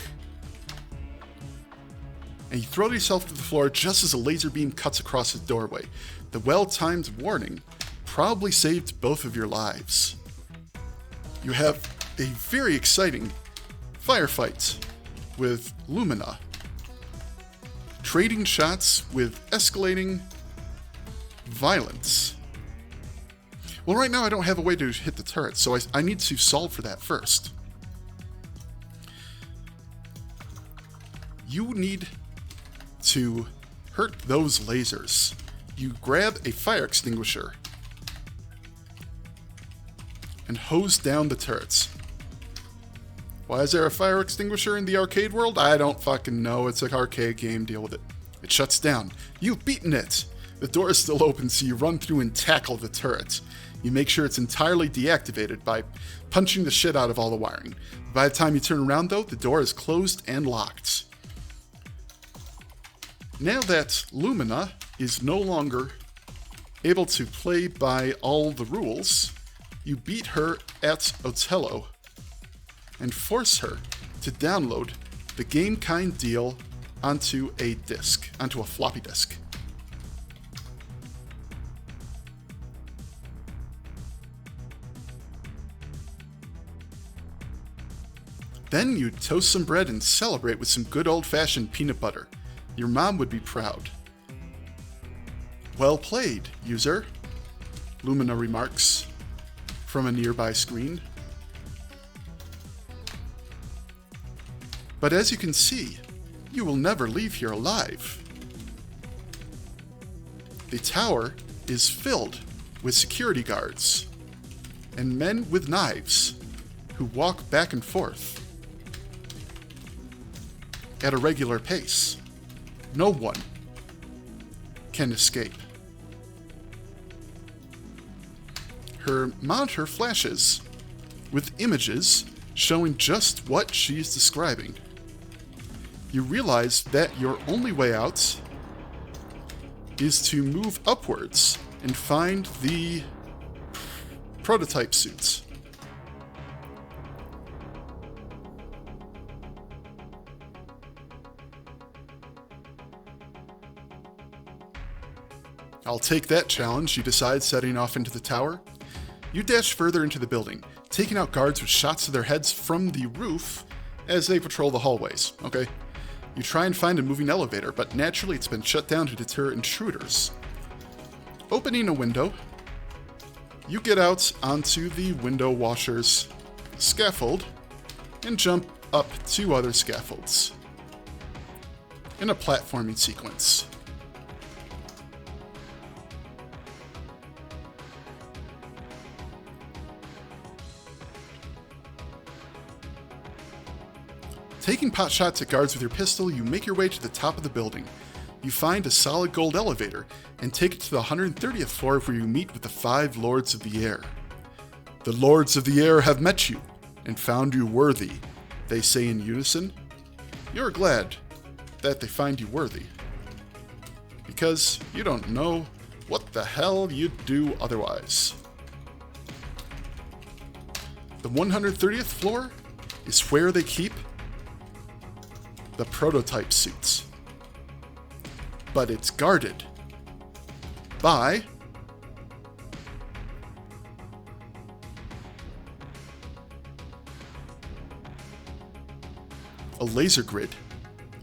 And you throw yourself to the floor just as a laser beam cuts across the doorway. The well-timed warning probably saved both of your lives. You have a very exciting firefight with Lumina trading shots with escalating violence. Well, right now I don't have a way to hit the turret, so I need to solve for that first. You need to hurt those lasers. You grab a fire extinguisher and hose down the turrets. Why is there a fire extinguisher in the arcade world? I don't fucking know. It's an arcade game. Deal with it. It shuts down. You've beaten it! The door is still open, so you run through and tackle the turret. You make sure it's entirely deactivated by punching the shit out of all the wiring. By the time you turn around, though, the door is closed and locked. Now that Lumina is no longer able to play by all the rules, you beat her at Otello and force her to download the Game Kind deal onto a disk, onto a floppy disk. Then you toast some bread and celebrate with some good old-fashioned peanut butter. Your mom would be proud. Well played, user, Lumina remarks from a nearby screen. But as you can see, you will never leave here alive. The tower is filled with security guards and men with knives who walk back and forth at a regular pace. No one can escape. Her monitor flashes with images showing just what she's describing. You realize that your only way out is to move upwards and find the prototype suits. I'll take that challenge, you decide, setting off into the tower. You dash further into the building, taking out guards with shots to their heads from the roof as they patrol the hallways, okay? You try and find a moving elevator, but naturally it's been shut down to deter intruders. Opening a window, you get out onto the window washer's scaffold and jump up 2 other scaffolds in a platforming sequence. Taking pot shots at guards with your pistol, you make your way to the top of the building. You find a solid gold elevator and take it to the 130th floor where you meet with the 5 Lords of the Air. The Lords of the Air have met you and found you worthy, they say in unison. You're glad that they find you worthy, because you don't know what the hell you'd do otherwise. The 130th floor is where they keep the prototype suits, but it's guarded by a laser grid.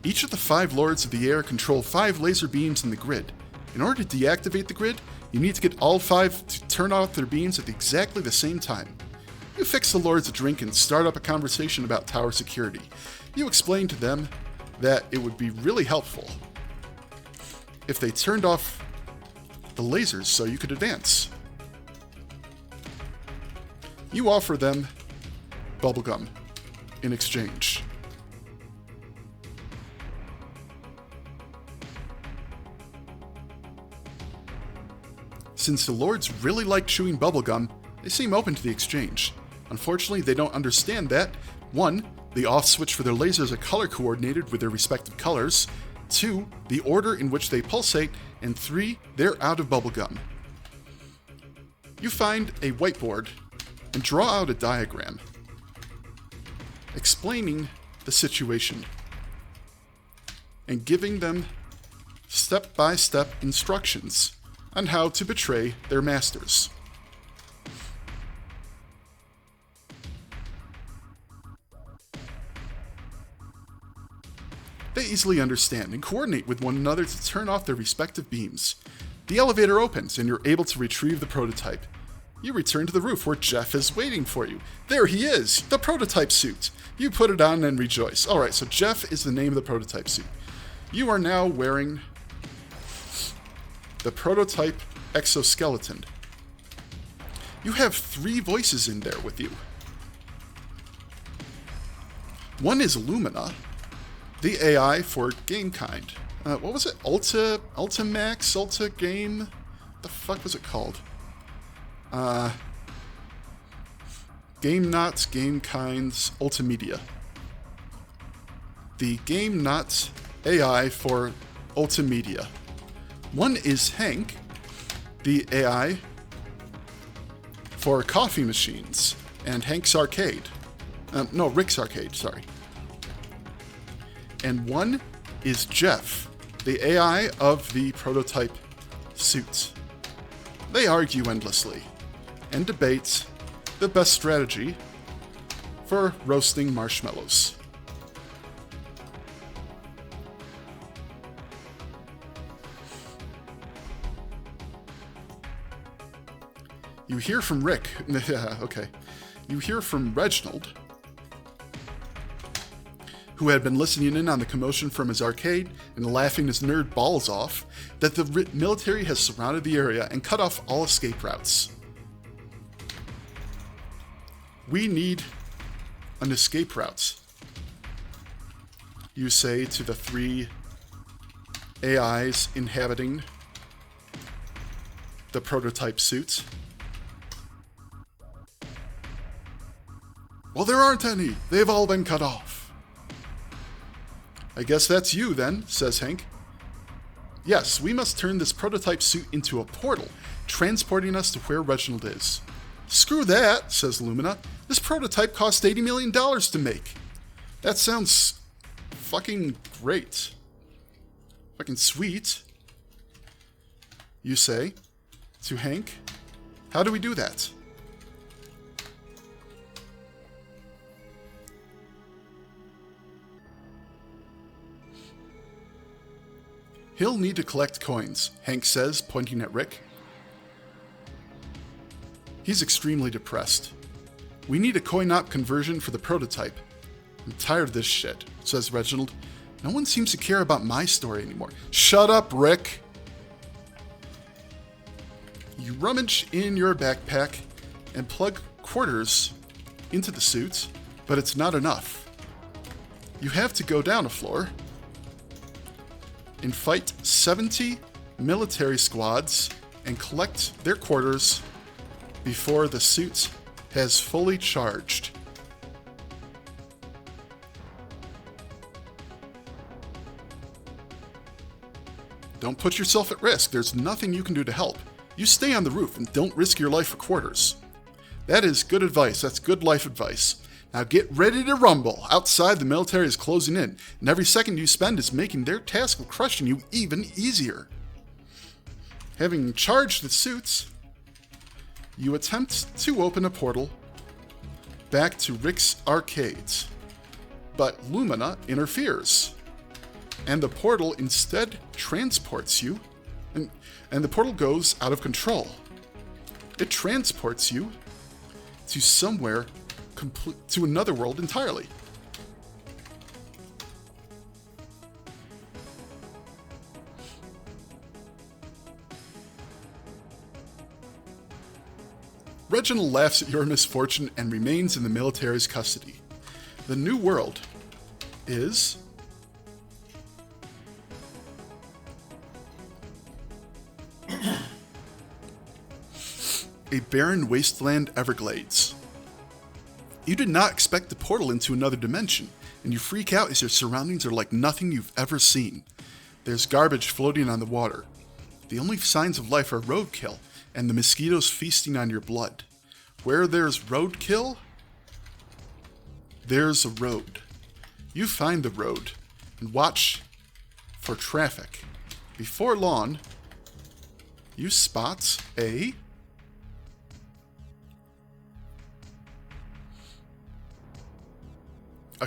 Each of the 5 Lords of the Air control 5 laser beams in the grid. In order to deactivate the grid, you need to get all 5 to turn off their beams at exactly the same time. You fix the Lords a drink and start up a conversation about tower security. You explain to them that it would be really helpful if they turned off the lasers so you could advance. You offer them bubblegum in exchange. Since the Lords really like chewing bubblegum, they seem open to the exchange. Unfortunately, they don't understand that 1. The off switch for their lasers are color coordinated with their respective colors. 2. The order in which they pulsate. And 3. They're out of bubblegum. You find a whiteboard and draw out a diagram explaining the situation and giving them step-by-step instructions on how to betray their masters. They easily understand and coordinate with one another to turn off their respective beams. The elevator opens and you're able to retrieve the prototype. You return to the roof where Jeff is waiting for you. There he is, the prototype suit. You put it on and rejoice. Alright, so Jeff is the name of the prototype suit. You are now wearing the prototype exoskeleton. You have 3 voices in there with you. One is Lumina, the AI for GameKind. What was it? Ultimax? Ulta Game? The fuck was it called? Game Knots, GameKind's Ultimedia. The Game Knots AI for Ultimedia. One is Hank, the AI for coffee machines, and Hank's Arcade. No, Rick's Arcade, sorry. And one is Jeff, the AI of the prototype suit. They argue endlessly and debate the best strategy for roasting marshmallows. You hear from Rick. Yeah, okay. You hear from Reginald, who had been listening in on the commotion from his arcade and laughing his nerd balls off, that the military has surrounded the area and cut off all escape routes. We need an escape route, you say to the 3 AIs inhabiting the prototype suits. Well, there aren't any. They've all been cut off. I guess that's you then, says Hank. Yes, we must turn this prototype suit into a portal, transporting us to where Reginald is. Screw that, says Lumina. This prototype cost $80 million to make. That sounds fucking great. Fucking sweet. You say to Hank. How do we do that? He'll need to collect coins, Hank says, pointing at Rick. He's extremely depressed. We need a coin-op conversion for the prototype. I'm tired of this shit, says Reginald. No one seems to care about my story anymore. Shut up, Rick! You rummage in your backpack and plug quarters into the suit, but it's not enough. You have to go down a floor and fight 70 military squads and collect their quarters before the suit has fully charged. Don't put yourself at risk. There's nothing you can do to help. You stay on the roof and don't risk your life for quarters. That is good advice. That's good life advice. Now get ready to rumble. Outside, the military is closing in, and every second you spend is making their task of crushing you even easier. Having charged the suits, you attempt to open a portal back to Rick's arcades, but Lumina interferes, and the portal instead transports you, and the portal goes out of control. It transports you to somewhere to another world entirely. Reginald laughs at your misfortune and remains in the military's custody. The new world is a barren wasteland Everglades. You did not expect the portal into another dimension, and you freak out as your surroundings are like nothing you've ever seen. There's garbage floating on the water. The only signs of life are roadkill and the mosquitoes feasting on your blood. Where there's roadkill, there's a road. You find the road and watch for traffic. Before long, you spot a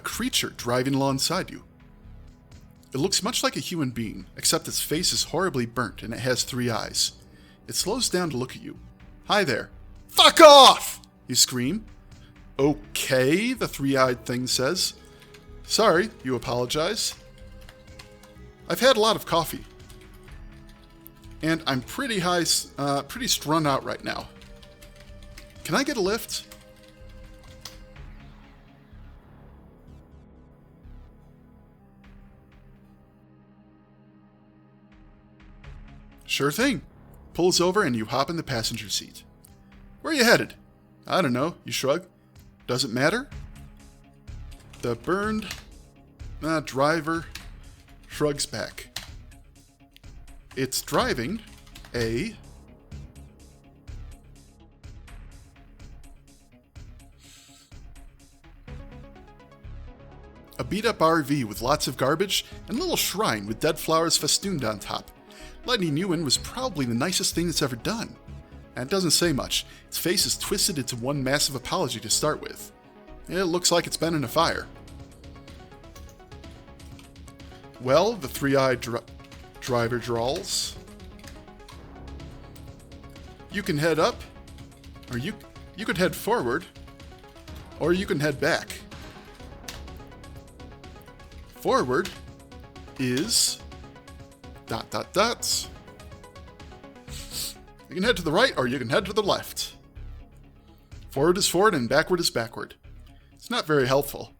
creature driving alongside you. It looks much like a human being, except its face is horribly burnt and it has 3 eyes. It slows down to look at you. Hi there. Fuck off! You scream. Okay, the 3-eyed thing says. Sorry, you apologize. I've had a lot of coffee. And I'm pretty strung out right now. Can I get a lift? Sure thing. Pulls over and you hop in the passenger seat. Where are you headed? I don't know, you shrug. Does it matter? The burned driver shrugs back. It's driving a beat-up RV with lots of garbage and a little shrine with dead flowers festooned on top. Letting you in was probably the nicest thing it's ever done. And it doesn't say much. Its face is twisted into one massive apology to start with. It looks like it's been in a fire. Well, the 3-eyed driver drawls. You can head up, or you could head forward, or you can head back. Forward is ... You can head to the right or you can head to the left. Forward is forward and backward is backward. It's not very helpful.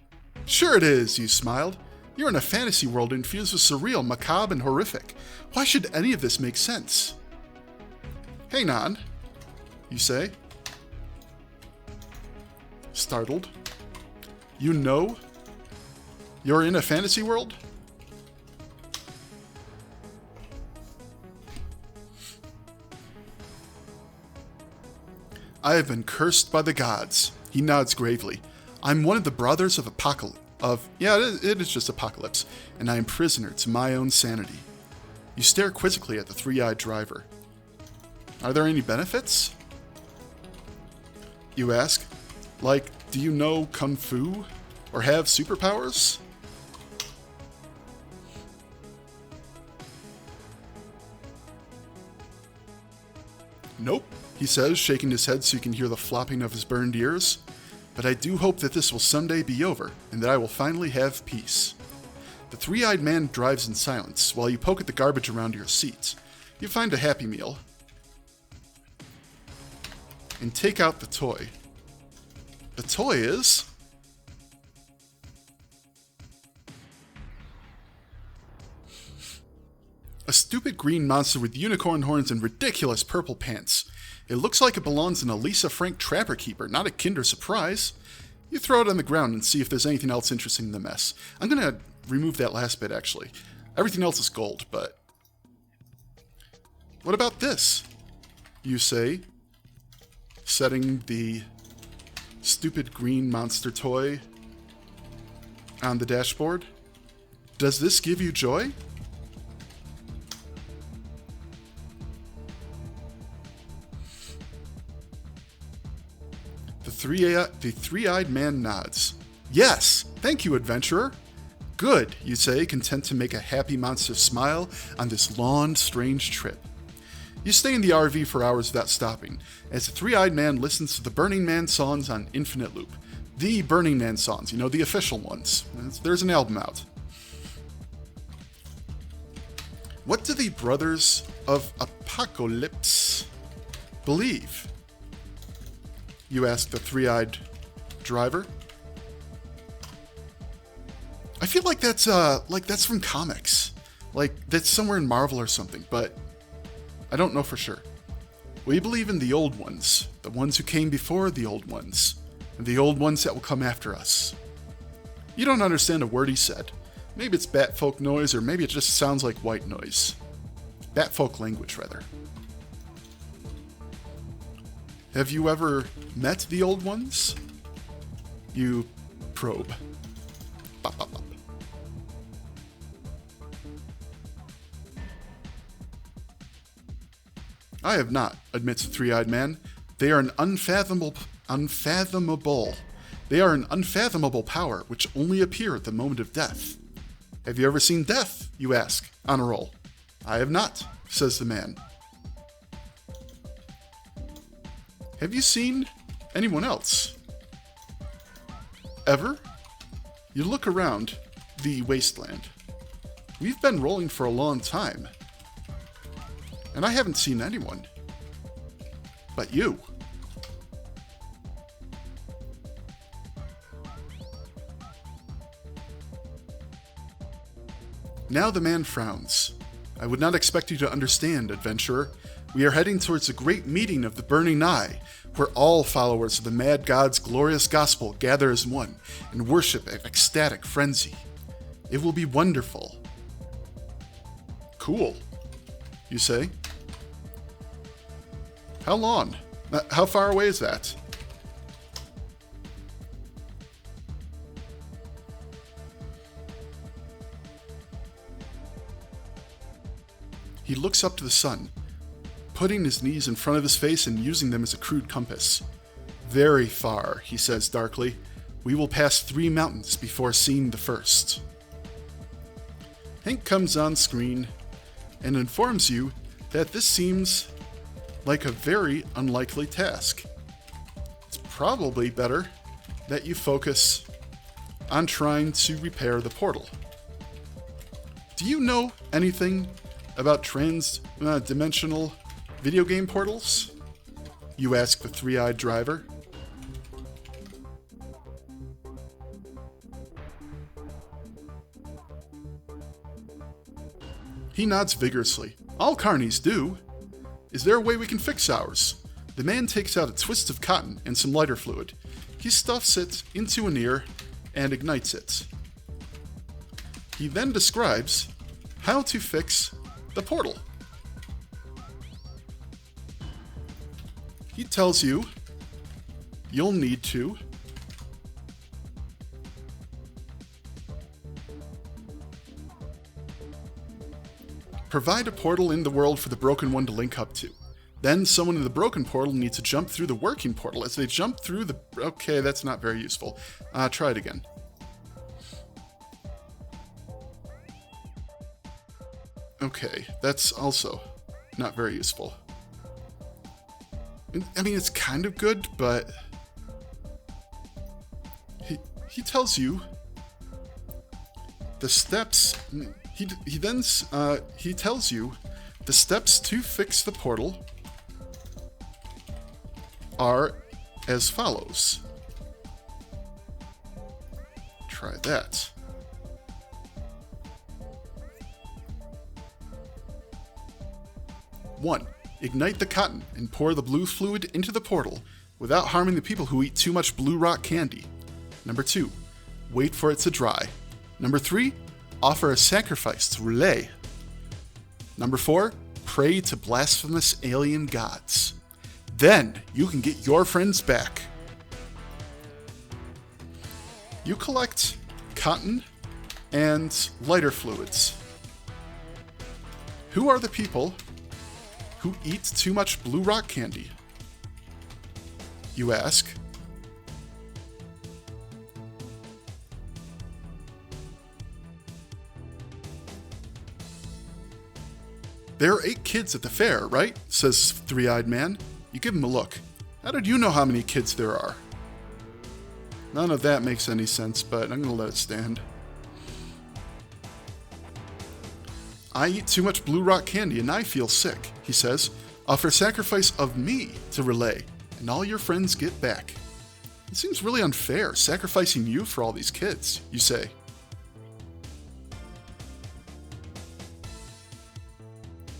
Sure it is, you smiled. You're in a fantasy world infused with surreal, macabre, and horrific. Why should any of this make sense? Hang on, you say. Startled. You know you're in a fantasy world? I have been cursed by the gods. He nods gravely. I'm one of the brothers of Apocalypse. It is just Apocalypse, and I am prisoner to my own sanity. You stare quizzically at the 3-eyed driver. Are there any benefits? You ask. Like, do you know Kung Fu? Or have superpowers? Nope, he says, shaking his head so you can hear the flopping of his burned ears. But I do hope that this will someday be over, and that I will finally have peace. The 3-eyed man drives in silence, while you poke at the garbage around your seat. You find a Happy Meal. And take out the toy. The toy is... a stupid green monster with unicorn horns and ridiculous purple pants. It looks like it belongs in a Lisa Frank Trapper Keeper, not a Kinder Surprise. You throw it on the ground and see if there's anything else interesting in the mess. I'm gonna remove that last bit, actually. Everything else is gold, but... What about this? You say, setting the stupid green monster toy on the dashboard. Does this give you joy? The 3-eyed man nods. Yes, thank you, adventurer. Good, you say, content to make a happy monster smile on this long, strange trip. You stay in the RV for hours without stopping, as the 3-eyed man listens to the Burning Man songs on infinite loop. The Burning Man songs, the official ones. There's an album out. What do the Brothers of Apocalypse believe? You ask the 3-eyed driver. I feel like that's from comics. Like, that's somewhere in Marvel or something, but I don't know for sure. We believe in the old ones, the ones who came before the old ones, and the old ones that will come after us. You don't understand a word he said. Maybe it's Batfolk noise, or maybe it just sounds like white noise. Batfolk language, rather. Have you ever met the old ones? You probe. Bop, bop, bop. I have not, admits the 3-eyed man. They are unfathomable. They are an unfathomable power which only appear at the moment of death. Have you ever seen death, you ask, on a roll. I have not, says the man. Have you seen anyone else? Ever? You look around the wasteland. We've been rolling for a long time, and I haven't seen anyone. But you. Now the man frowns. I would not expect you to understand, adventurer. We are heading towards the great meeting of the Burning Eye, where all followers of the Mad God's glorious gospel gather as one and worship in ecstatic frenzy. It will be wonderful. Cool, you say? How long? How far away is that? He looks up to the sun, putting his knees in front of his face and using them as a crude compass. Very far, he says darkly. We will pass 3 mountains before seeing the first. Hank comes on screen and informs you that this seems like a very unlikely task. It's probably better that you focus on trying to repair the portal. Do you know anything about trans-dimensional video game portals? You ask the three-eyed driver. He nods vigorously. All carnies do. Is there a way we can fix ours? The man takes out a twist of cotton and some lighter fluid. He stuffs it into an ear and ignites it. He then describes how to fix the portal. He tells you you'll need to provide a portal in the world for the broken one to link up to. Then someone in the broken portal needs to jump through the working portal. As they jump through the... Okay, that's not very useful. Try it again. Okay, that's also not very useful. I mean, it's kind of good, but... He tells you the steps... He tells you the steps to fix the portal are as follows. Try that. 1. Ignite the cotton and pour the blue fluid into the portal without harming the people who eat too much blue rock candy. Number 2. Wait for it to dry. Number 3. Offer a sacrifice to Relay. Number 4. Pray to blasphemous alien gods. Then you can get your friends back. You collect cotton and lighter fluids. Who are the people who eat too much blue rock candy? You ask. There are 8 kids at the fair, right? Says Three-Eyed Man. You give him a look. How did you know how many kids there are? None of that makes any sense, but I'm gonna let it stand. I eat too much blue rock candy and I feel sick, he says. Offer sacrifice of me to Relay, and all your friends get back. It seems really unfair, sacrificing you for all these kids, you say.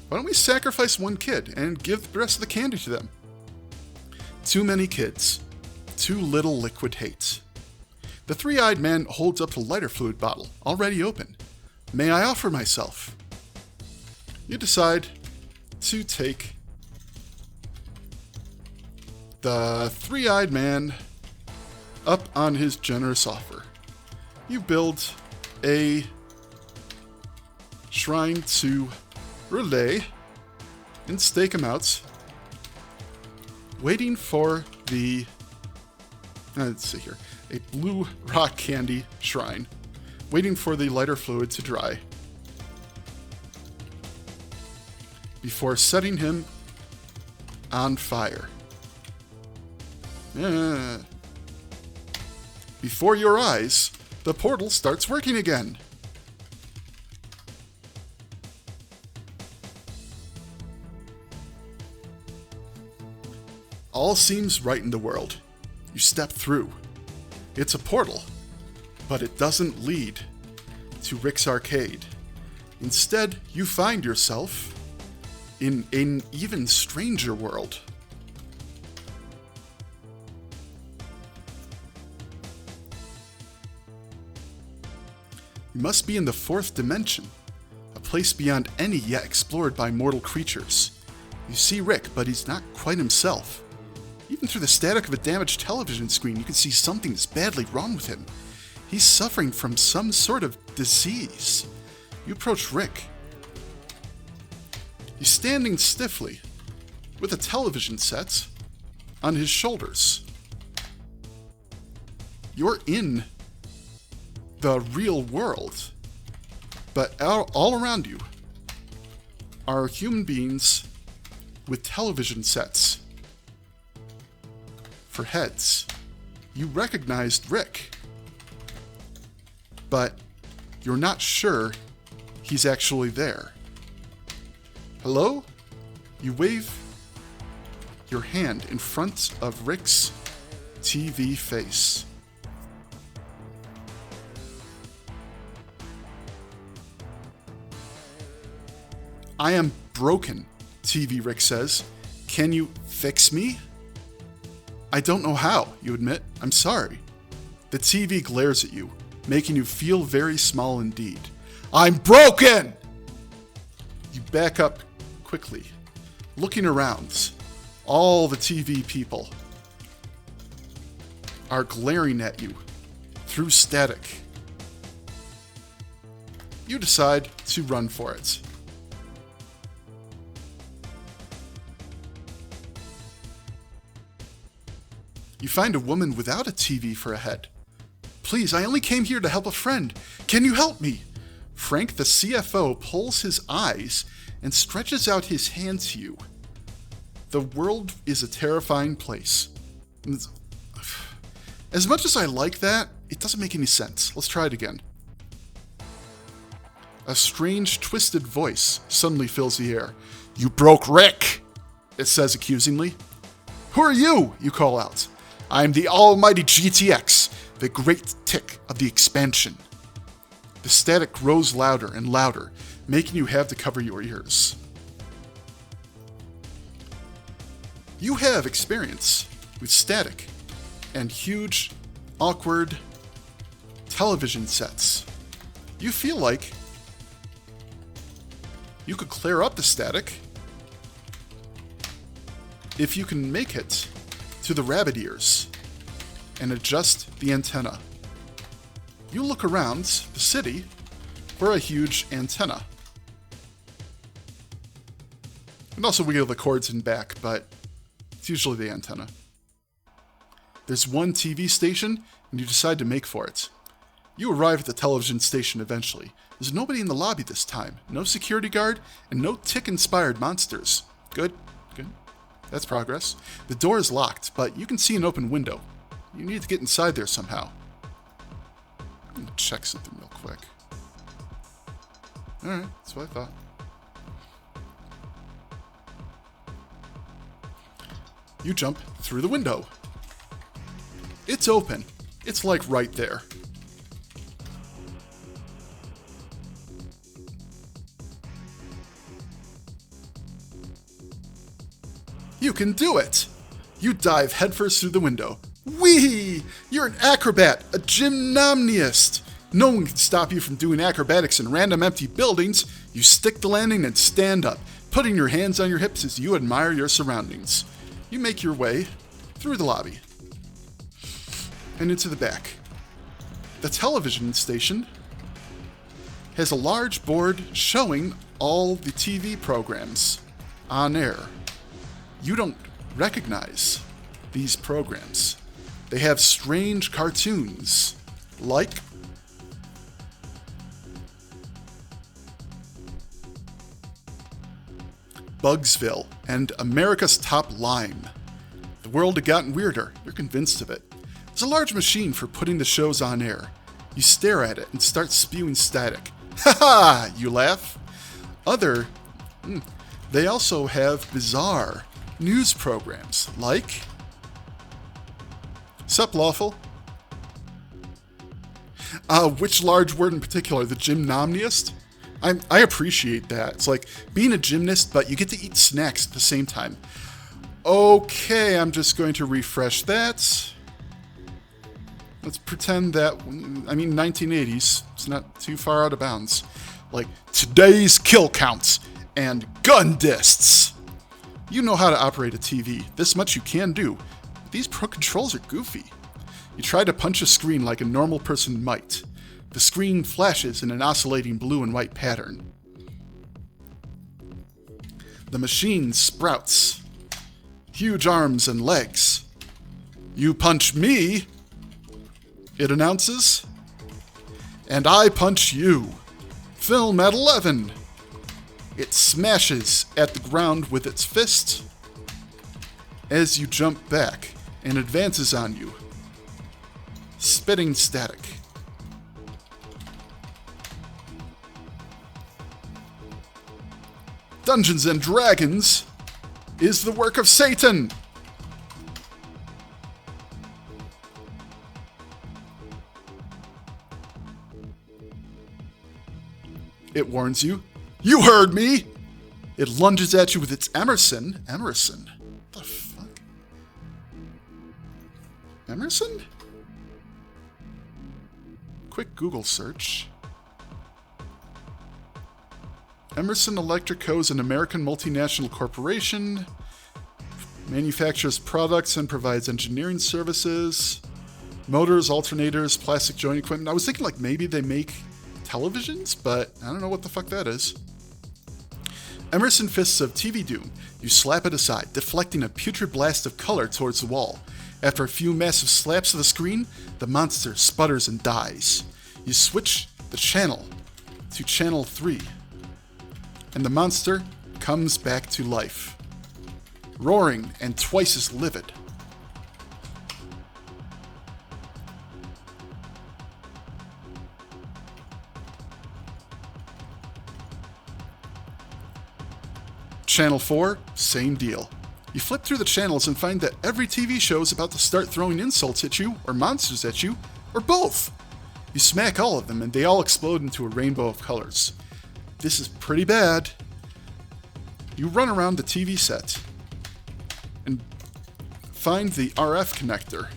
Why don't we sacrifice one kid and give the rest of the candy to them? Too many kids. Too little liquid hate. The Three-Eyed Man holds up the lighter fluid bottle, already open. May I offer myself? You decide to take the Three-Eyed Man up on his generous offer. You build a shrine to Relay and stake him out, waiting for the, let's see here, a blue rock candy shrine. waiting for the lighter fluid to dry before setting him on fire. Before your eyes, the portal starts working again. All seems right in the world. You step through. It's a portal, but it doesn't lead to Rick's arcade. Instead, you find yourself in an even stranger world. You must be in the 4th dimension, a place beyond any yet explored by mortal creatures. You see Rick, but he's not quite himself. Even through the static of a damaged television screen, you can see something is badly wrong with him. He's suffering from some sort of disease. You approach Rick. He's standing stiffly, with a television set on his shoulders. You're in the real world, but all around you are human beings with television sets for heads. You recognized Rick, but you're not sure he's actually there. Hello? You wave your hand in front of Rick's TV face. I am broken, TV Rick says. Can you fix me? I don't know how, you admit. I'm sorry. The TV glares at you, making you feel very small indeed. I'm broken! You back up quickly, looking around. All the TV people are glaring at you through static. You decide to run for it. You find a woman without a TV for a head. Please, I only came here to help a friend. Can you help me? Frank, the CFO, pulls his eyes and stretches out his hand to you. The world is a terrifying place. As much as I like that, it doesn't make any sense. Let's try it again. A strange, twisted voice suddenly fills the air. You broke Rick, it says accusingly. Who are you? You call out. I am the almighty GTX, the great tick of the expansion. The static grows louder and louder, making you have to cover your ears. You have experience with static and huge, awkward television sets. You feel like you could clear up the static if you can make it to the rabbit ears and adjust the antenna. You look around the city for a huge antenna. And also wiggle the cords in back, but it's usually the antenna. There's one TV station, and you decide to make for it. You arrive at the television station eventually. There's nobody in the lobby this time. No security guard, and no tick-inspired monsters. Good. That's progress. The door is locked, but you can see an open window. You need to get inside there somehow. I'm gonna check something real quick. Alright, that's what I thought. You jump through the window. It's open. It's like right there. You can do it! You dive headfirst through the window. Whee! You're an acrobat, a gymnomniast. No one can stop you from doing acrobatics in random empty buildings. You stick the landing and stand up, putting your hands on your hips as you admire your surroundings. You make your way through the lobby and into the back. The television station has a large board showing all the TV programs on air. You don't recognize these programs. They have strange cartoons, like Bugsville and America's Top Lime. The world had gotten weirder. You're convinced of it. There's a large machine for putting the shows on air. You stare at it and start spewing static. Ha ha! You laugh. They also have bizarre news programs like Sup Lawful? Which large word in particular? The gymnomniast? I appreciate that. It's like being a gymnast, but you get to eat snacks at the same time. Okay, I'm just going to refresh that. Let's pretend that, 1980s. It's not too far out of bounds. Like, today's kill counts and gun dists. You know how to operate a TV. This much you can do. But these pro controls are goofy. You try to punch a screen like a normal person might. The screen flashes in an oscillating blue and white pattern. The machine sprouts huge arms and legs. You punch me, it announces, and I punch you. Film at 11. It smashes at the ground with its fist as you jump back and advances on you, spitting static. Dungeons and Dragons is the work of Satan. It warns you. You heard me! It lunges at you with its Emerson. Emerson? What the fuck? Emerson? Quick Google search. Emerson Electric Co. is an American multinational corporation. Manufactures products and provides engineering services. Motors, alternators, plastic joint equipment. I was thinking like maybe they make televisions, but I don't know what the fuck that is. Emerson fists of TV doom. You slap it aside, deflecting a putrid blast of color towards the wall. After a few massive slaps of the screen, the monster sputters and dies. You switch the channel to channel 3, and the monster comes back to life, roaring and twice as livid. Channel 4, same deal. You flip through the channels and find that every TV show is about to start throwing insults at you, or monsters at you, or both. You smack all of them and they all explode into a rainbow of colors. This is pretty bad. You run around the TV set and find the RF connector,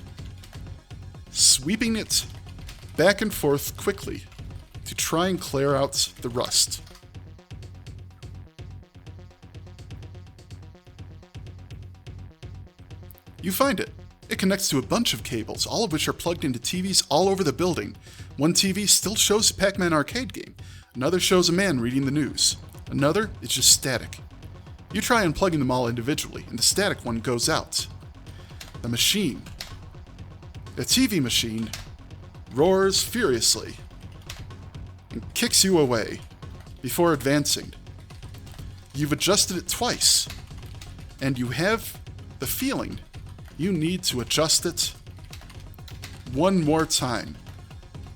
sweeping it back and forth quickly to try and clear out the rust. You find it. It connects to a bunch of cables, all of which are plugged into TVs all over the building. One TV still shows a Pac-Man arcade game. Another shows a man reading the news. Another is just static. You try unplugging them all individually, and the static one goes out. The machine, the TV machine, roars furiously and kicks you away before advancing. You've adjusted it twice, and you have the feeling you need to adjust it one more time.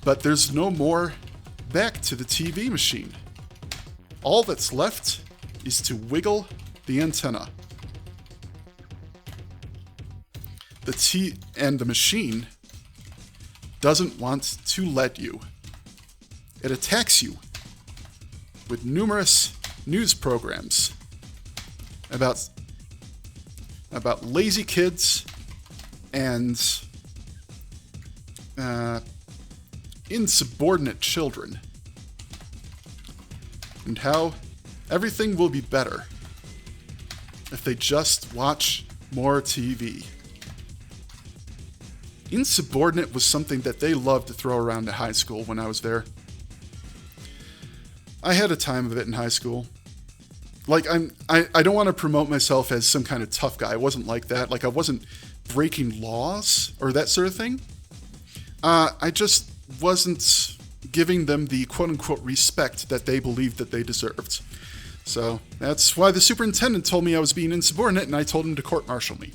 But there's no more back to the TV machine. All that's left is to wiggle the antenna. The machine doesn't want to let you. It attacks you with numerous news programs about lazy kids and insubordinate children, and how everything will be better if they just watch more TV. Insubordinate was something that they loved to throw around in high school when I was there. I had a time of it in high school. Like, I don't want to promote myself as some kind of tough guy. I wasn't like that. Like, I wasn't breaking laws or that sort of thing. I just wasn't giving them the quote-unquote respect that they believed that they deserved. So that's why the superintendent told me I was being insubordinate, and I told him to court-martial me.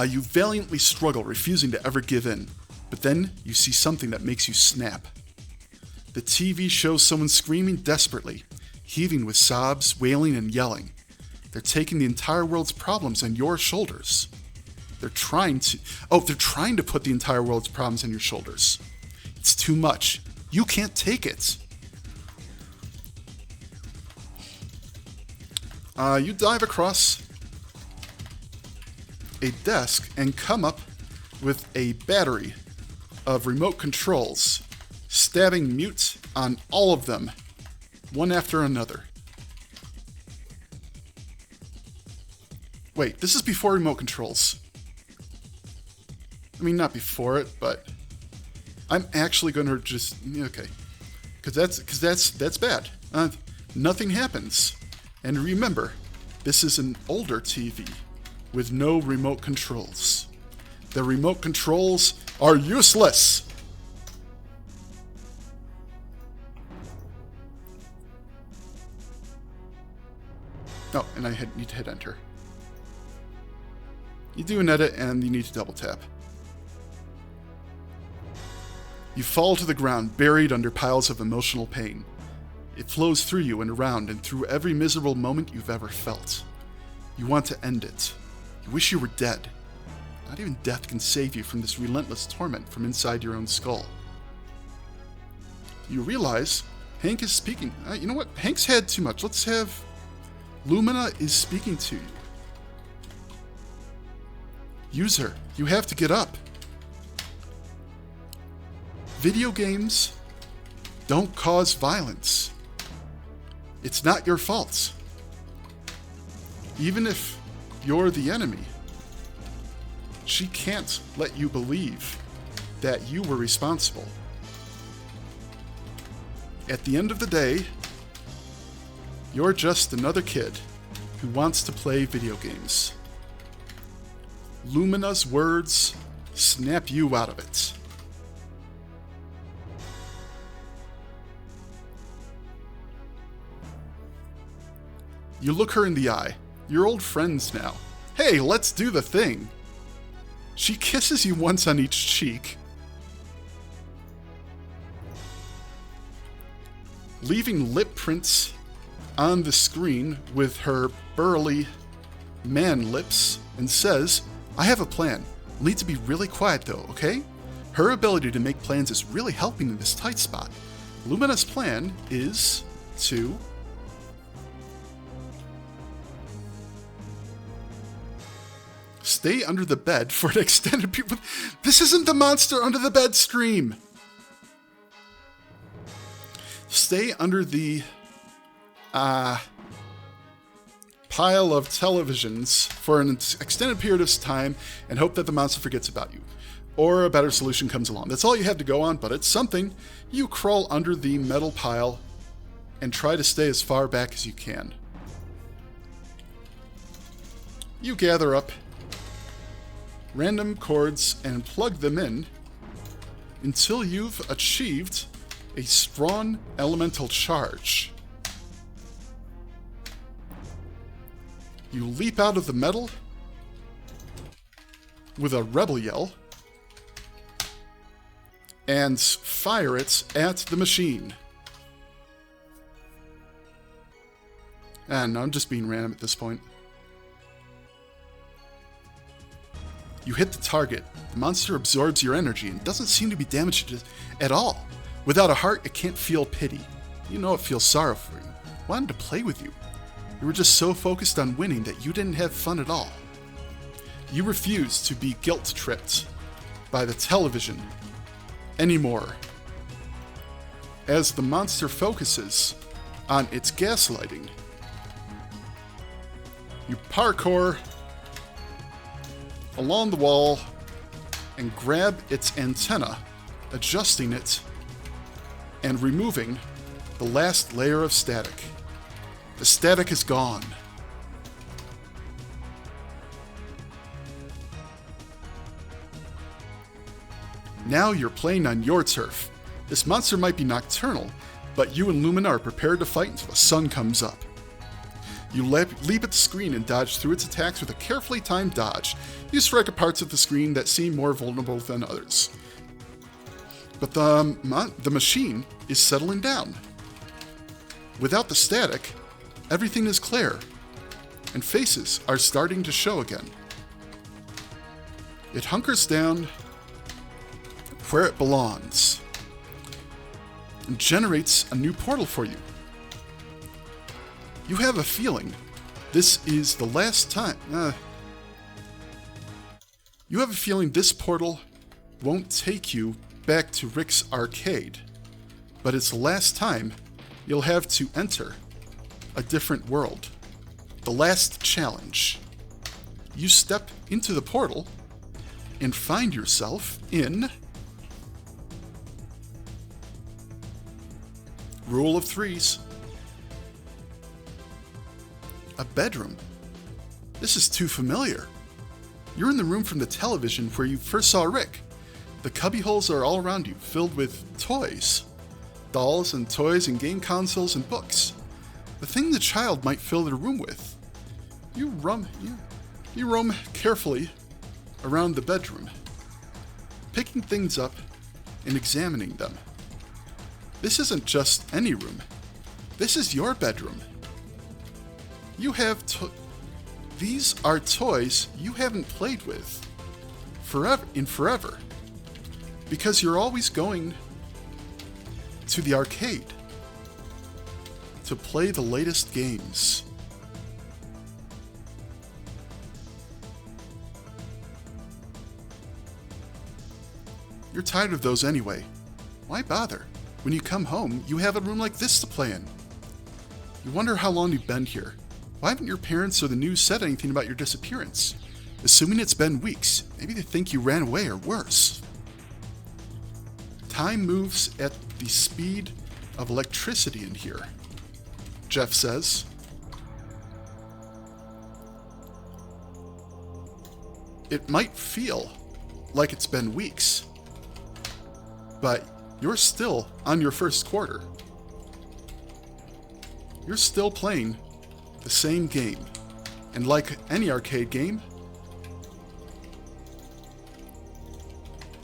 You valiantly struggle, refusing to ever give in. But then you see something that makes you snap. The TV shows someone screaming desperately, heaving with sobs, wailing, and yelling. They're taking the entire world's problems on your shoulders. They're trying to put the entire world's problems on your shoulders. It's too much. You can't take it. You dive across a desk and come up with a battery of remote controls, stabbing mute on all of them, one after another. Wait, this is before remote controls. I mean, not before it, but I'm actually going to just okay, because that's bad. Nothing happens, and remember, this is an older TV with no remote controls. The remote controls are useless. Oh, and I need to hit enter. You do an edit and you need to double tap. You fall to the ground, buried under piles of emotional pain. It flows through you and around and through every miserable moment you've ever felt. You want to end it. You wish you were dead. Not even death can save you from this relentless torment from inside your own skull. You realize Hank is speaking. You know what? Hank's had too much. Let's have... Lumina is speaking to you. User, you have to get up. Video games don't cause violence. It's not your fault. Even if you're the enemy, she can't let you believe that you were responsible. At the end of the day, you're just another kid who wants to play video games. Lumina's words snap you out of it. You look her in the eye. You're old friends now. Hey, let's do the thing. She kisses you once on each cheek, leaving lip prints on the screen with her burly man lips, and says, I have a plan. We'll need to be really quiet though, okay? Her ability to make plans is really helping in this tight spot. Lumina's plan is to stay under the bed for an extended period. This isn't the monster under the bed stream. Stay under the pile of televisions for an extended period of time and hope that the monster forgets about you. Or a better solution comes along. That's all you have to go on, but it's something. You crawl under the metal pile and try to stay as far back as you can. You gather up random cords and plug them in until you've achieved a strong elemental charge. You leap out of the metal with a rebel yell and fire it at the machine. And I'm just being random at this point. You hit the target. The monster absorbs your energy and doesn't seem to be damaged at all. Without a heart, it can't feel pity. You know it feels sorrow for you. It wanted to play with you. You were just so focused on winning that you didn't have fun at all. You refuse to be guilt-tripped by the television anymore. As the monster focuses on its gaslighting, you parkour along the wall and grab its antenna, adjusting it and removing the last layer of static. The static is gone. Now you're playing on your turf. This monster might be nocturnal, but you and Lumina are prepared to fight until the sun comes up. You leap at the screen and dodge through its attacks with a carefully timed dodge. You strike at parts of the screen that seem more vulnerable than others. But the machine is settling down. Without the static, everything is clear, and faces are starting to show again. It hunkers down where it belongs and generates a new portal for you. You have a feeling this is the last time. You have a feeling this portal won't take you back to Rick's arcade, but it's the last time you'll have to enter a different world. The last challenge. You step into the portal and find yourself in Rule of Threes. A bedroom. This is too familiar. You're in the room from the television where you first saw Rick. The cubbyholes are all around you, filled with toys. Dolls and toys and game consoles and books. The thing the child might fill their room with. You roam carefully around the bedroom, picking things up and examining them. This isn't just any room. This is your bedroom. You have these are toys you haven't played with forever. Because you're always going to the arcade to play the latest games. You're tired of those anyway. Why bother? When you come home, you have a room like this to play in. You wonder how long you've been here. Why haven't your parents or the news said anything about your disappearance? Assuming it's been weeks, maybe they think you ran away or worse. Time moves at the speed of electricity in here, Jeff says. It might feel like it's been weeks, but you're still on your first quarter. You're still playing the same game, and like any arcade game,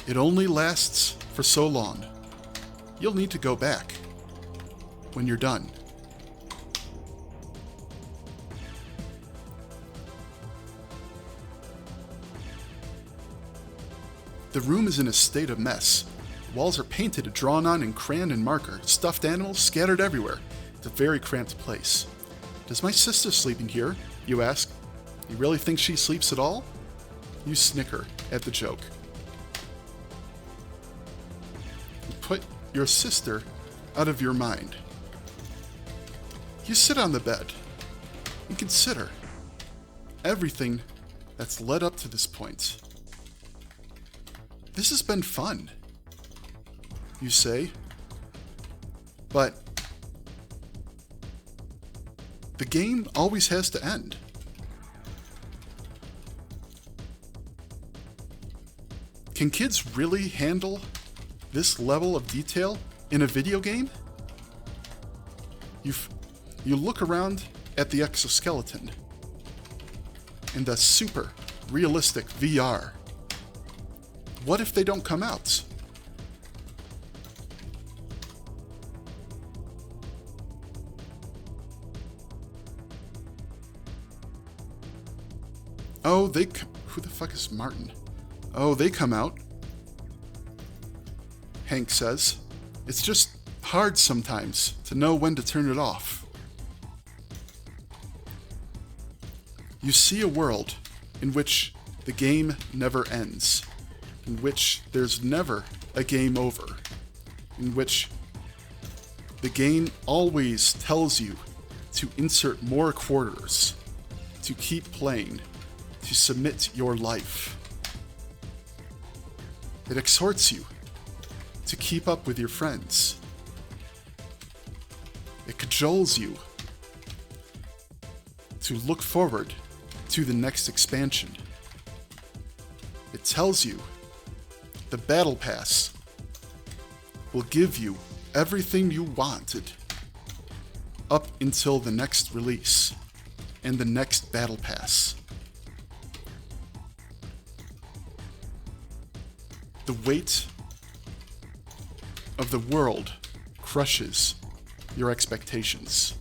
it only lasts for so long. You'll need to go back when you're done. The room is in a state of mess. Walls are painted, drawn on, and crayon and marker. Stuffed animals scattered everywhere. It's a very cramped place. Does my sister sleep in here? You ask. You really think she sleeps at all? You snicker at the joke. You put your sister out of your mind. You sit on the bed and consider everything that's led up to this point. This has been fun, you say, but the game always has to end. Can kids really handle this level of detail in a video game? You look around at the exoskeleton and the super realistic VR. What if they don't come out? Oh, who the fuck is Martin? Oh, they come out. Hank says. It's just hard sometimes to know when to turn it off. You see a world in which the game never ends, in which there's never a game over, in which the game always tells you to insert more quarters, to keep playing, to submit your life. It exhorts you to keep up with your friends. It cajoles you to look forward to the next expansion. It tells you the Battle Pass will give you everything you wanted up until the next release and the next battle pass. The weight of the world crushes your expectations.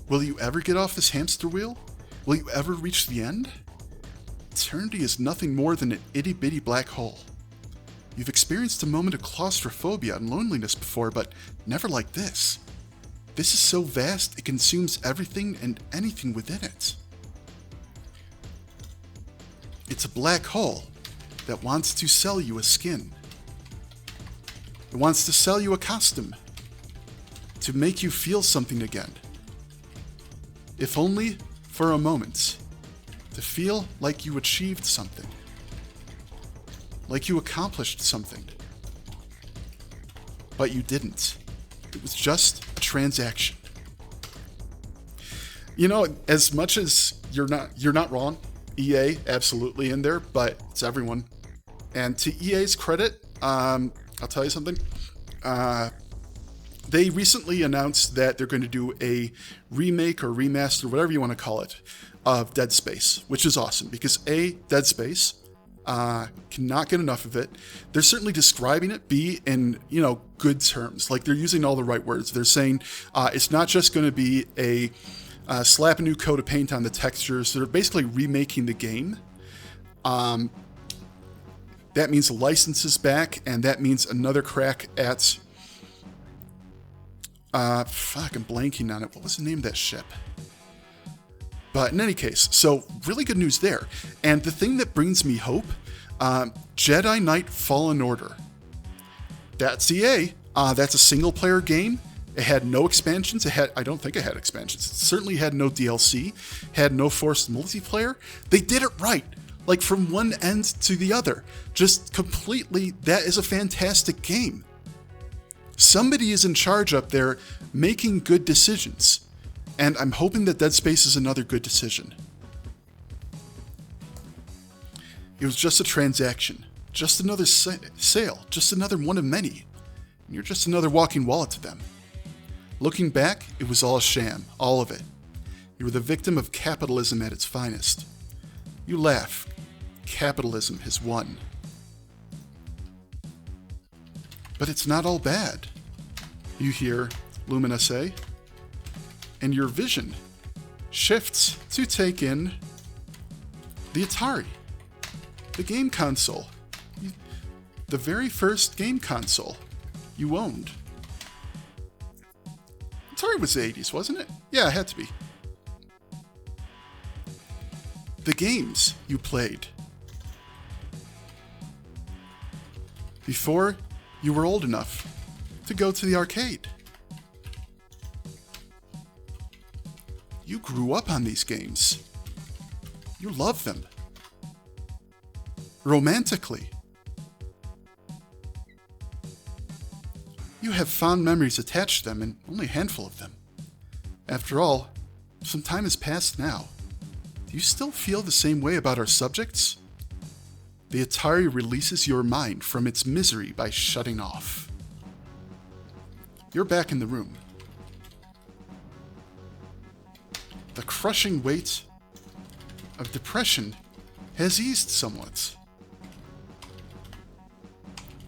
Will you ever get off this hamster wheel? Will you ever reach the end? Eternity is nothing more than an itty-bitty black hole. You've experienced a moment of claustrophobia and loneliness before, but never like this. This is so vast, it consumes everything and anything within it. It's a black hole that wants to sell you a skin. It wants to sell you a costume, to make you feel something again. If only for a moment, to feel like you achieved something, like you accomplished something. But you didn't. It was just a transaction. You know, as much as you're not wrong, EA absolutely in there, but it's everyone. And to EA's credit, I'll tell you something. They recently announced that they're going to do a remake or remaster, whatever you want to call it, of Dead Space, which is awesome because A, Dead Space, cannot get enough of it. They're certainly describing it, B, in, good terms. Like, they're using all the right words. They're saying it's not just going to be a slap a new coat of paint on the textures. They're basically remaking the game. That means the license is back, and that means another crack at... I'm blanking on it. What was the name of that ship? But in any case, so really good news there. And the thing that brings me hope, Jedi Knight Fallen Order. That's EA. That's a single-player game. It had no expansions. I don't think it had expansions. It certainly had no DLC. Had no forced multiplayer. They did it right. Like, from one end to the other. Just completely, that is a fantastic game. Somebody is in charge up there making good decisions. And I'm hoping that Dead Space is another good decision. It was just a transaction. Just another sale. Just another one of many. And you're just another walking wallet to them. Looking back, it was all a sham. All of it. You were the victim of capitalism at its finest. You laugh. Capitalism has won. But it's not all bad. You hear Lumina say, and your vision shifts to take in the Atari, the game console, the very first game console you owned. Atari was the 80s, wasn't it? Yeah, it had to be. The games you played before you were old enough to go to the arcade. You grew up on these games. You love them. Romantically. You have fond memories attached to them, and only a handful of them. After all, some time has passed now. Do you still feel the same way about our subjects? The Atari releases your mind from its misery by shutting off. You're back in the room. The crushing weight of depression has eased somewhat.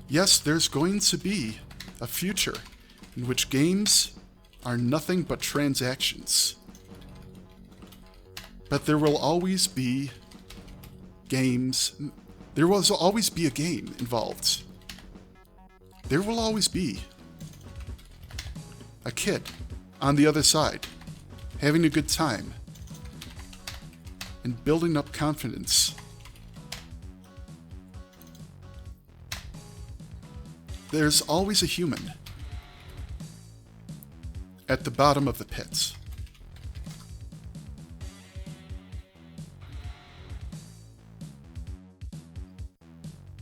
Yes, there's going to be a future in which games are nothing but transactions. But there will always be games. There will always be a game involved. There will always be a kid on the other side, having a good time, and building up confidence. There's always a human at the bottom of the pit.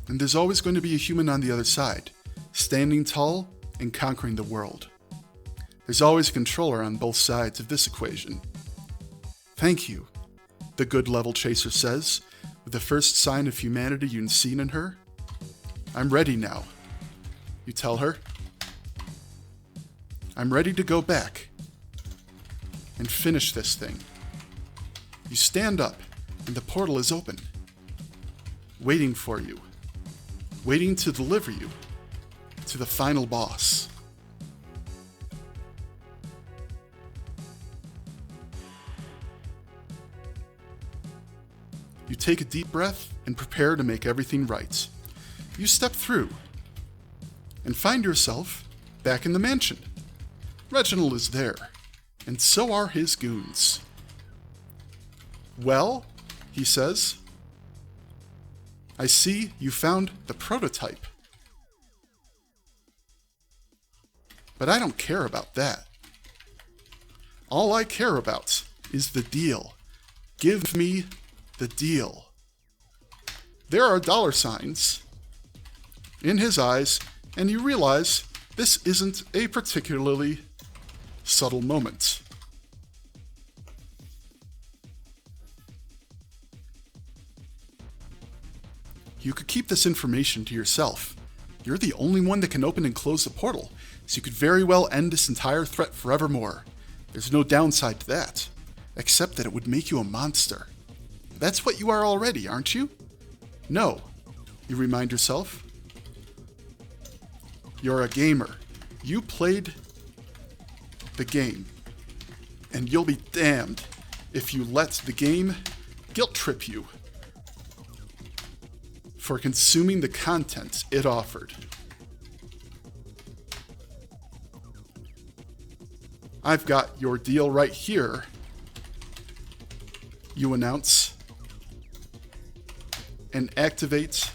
And there's always going to be a human on the other side, standing tall and conquering the world. There's always a controller on both sides of this equation. Thank you the good level chaser says, with the first sign of humanity you've seen in her. I'm ready now, you tell her. I'm ready to go back and finish this thing. You stand up, and the portal is open, waiting for you, waiting to deliver you to the final boss. You take a deep breath and prepare to make everything right. You step through and find yourself back in the mansion. Reginald is there, and so are his goons. Well, he says, I see you found the prototype. But I don't care about that. All I care about is the deal. Give me the deal. There are dollar signs in his eyes, and you realize this isn't a particularly subtle moment. You could keep this information to yourself. You're the only one that can open and close the portal, so you could very well end this entire threat forevermore. There's no downside to that, except that it would make you a monster. That's what you are already, aren't you? No, you remind yourself. You're a gamer. You played the game, and you'll be damned if you let the game guilt trip you for consuming the content it offered. I've got your deal right here, you announce, and activate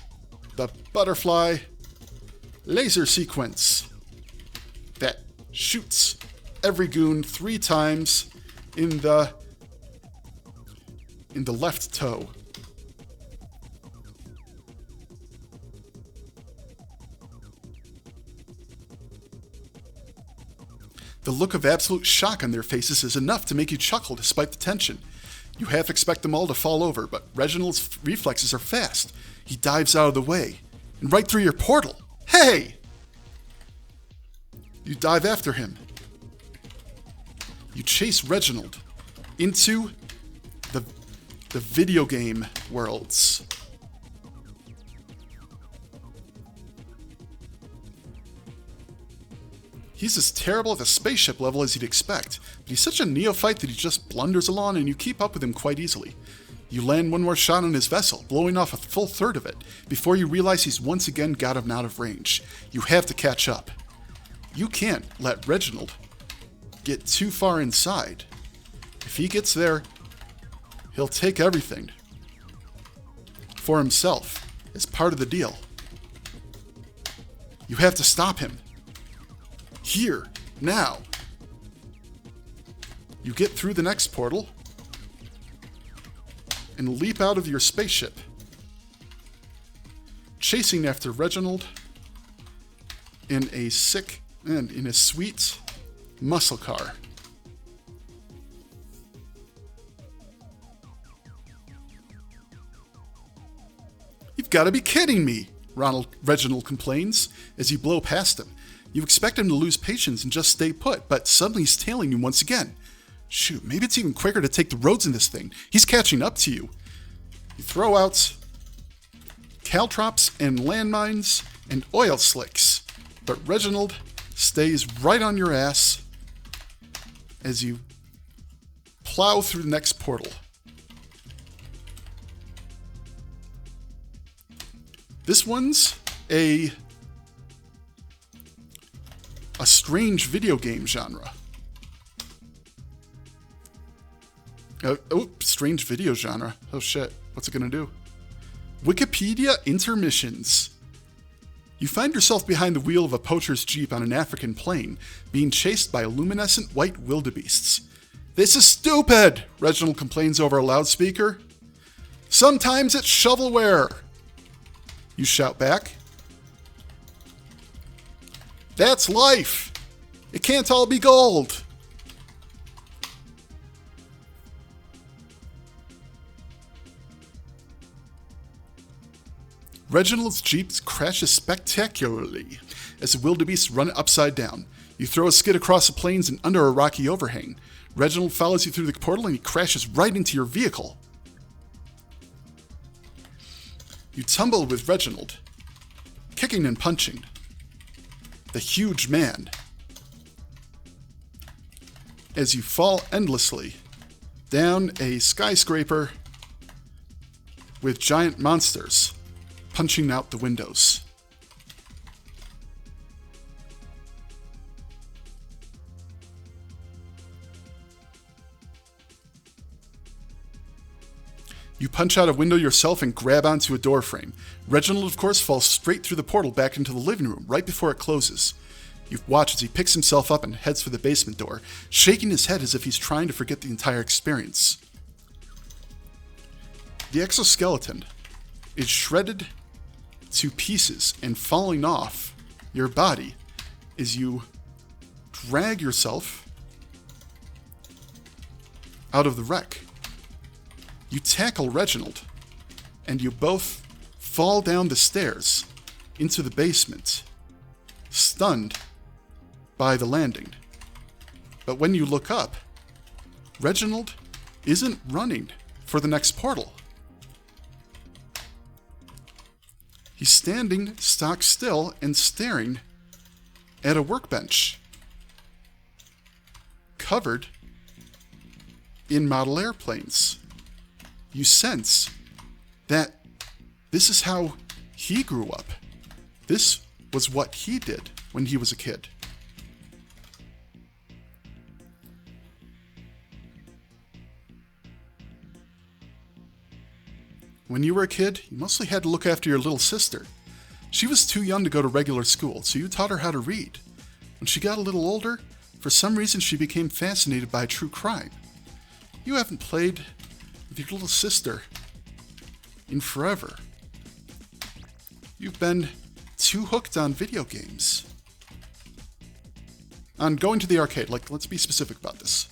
the butterfly laser sequence that shoots every goon 3 times in the left toe. The look of absolute shock on their faces is enough to make you chuckle despite the tension. You half expect them all to fall over, but Reginald's reflexes are fast. He dives out of the way, and right through your portal. Hey! You dive after him. You chase Reginald into the video game worlds. He's as terrible at the spaceship level as you'd expect, but he's such a neophyte that he just blunders along and you keep up with him quite easily. You land one more shot on his vessel, blowing off a full third of it, before you realize he's once again got him out of range. You have to catch up. You can't let Reginald get too far inside. If he gets there, he'll take everything for himself as part of the deal. You have to stop him. Here, now. You get through the next portal and leap out of your spaceship, chasing after Reginald in a sweet muscle car. You've got to be kidding me, Reginald complains as you blow past him. You expect him to lose patience and just stay put, but suddenly he's tailing you once again. Shoot, maybe it's even quicker to take the roads in this thing. He's catching up to you. You throw out caltrops and landmines and oil slicks, but Reginald stays right on your ass as you plow through the next portal. This one's a strange video game genre. Strange video genre. Oh shit, what's it gonna do? Wikipedia intermissions. You find yourself behind the wheel of a poacher's jeep on an African plain, being chased by luminescent white wildebeests. This is stupid, Reginald complains over a loudspeaker. Sometimes it's shovelware. You shout back. That's life. It can't all be gold. Reginald's Jeep crashes spectacularly as the wildebeest run it upside down. You throw a skid across the plains and under a rocky overhang. Reginald follows you through the portal and he crashes right into your vehicle. You tumble with Reginald, kicking and punching. The huge man. As you fall endlessly down a skyscraper with giant monsters punching out the windows. You punch out a window yourself and grab onto a door frame. Reginald, of course, falls straight through the portal back into the living room right before it closes. You watch as he picks himself up and heads for the basement door, shaking his head as if he's trying to forget the entire experience. The exoskeleton is shredded to pieces and falling off your body as you drag yourself out of the wreck. You tackle Reginald, and you both fall down the stairs into the basement, stunned by the landing. But when you look up, Reginald isn't running for the next portal. He's standing stock still and staring at a workbench covered in model airplanes. You sense that this is how he grew up. This was what he did when he was a kid. When you were a kid, you mostly had to look after your little sister. She was too young to go to regular school, so you taught her how to read. When she got a little older, for some reason she became fascinated by true crime. You haven't played with your little sister in forever. You've been too hooked on video games. On going to the arcade, let's be specific about this.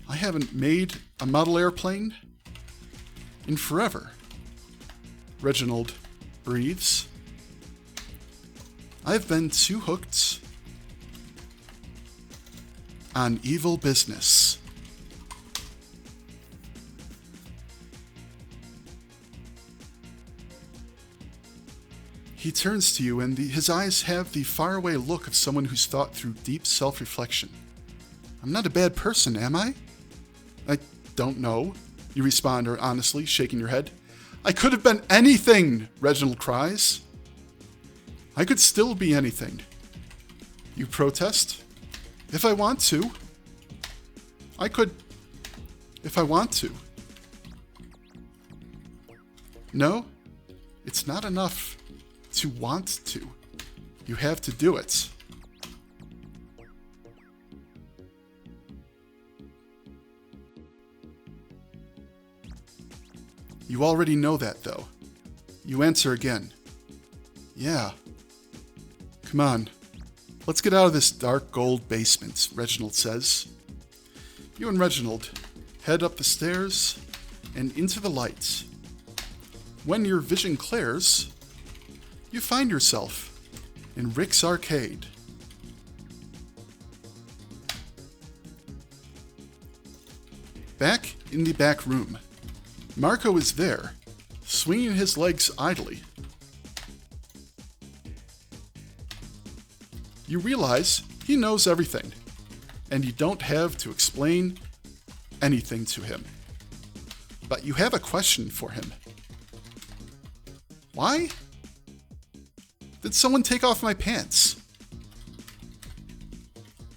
I haven't made a model airplane in forever. Reginald breathes. I've been too hooked on evil business. He turns to you and his eyes have the faraway look of someone who's thought through deep self-reflection. I'm not a bad person, am I? I don't know, you respond honestly, shaking your head. I could have been anything, Reginald cries. I could still be anything. You protest. If I want to. I could, if I want to. No, it's not enough to want to. You have to do it. You already know that, though. You answer again. Yeah. Come on. Let's get out of this dark gold basement, Reginald says. You and Reginald head up the stairs and into the lights. When your vision clears, you find yourself in Rick's arcade. Back in the back room, Marco is there, swinging his legs idly. You realize he knows everything, and you don't have to explain anything to him. But you have a question for him. Why did someone take off my pants?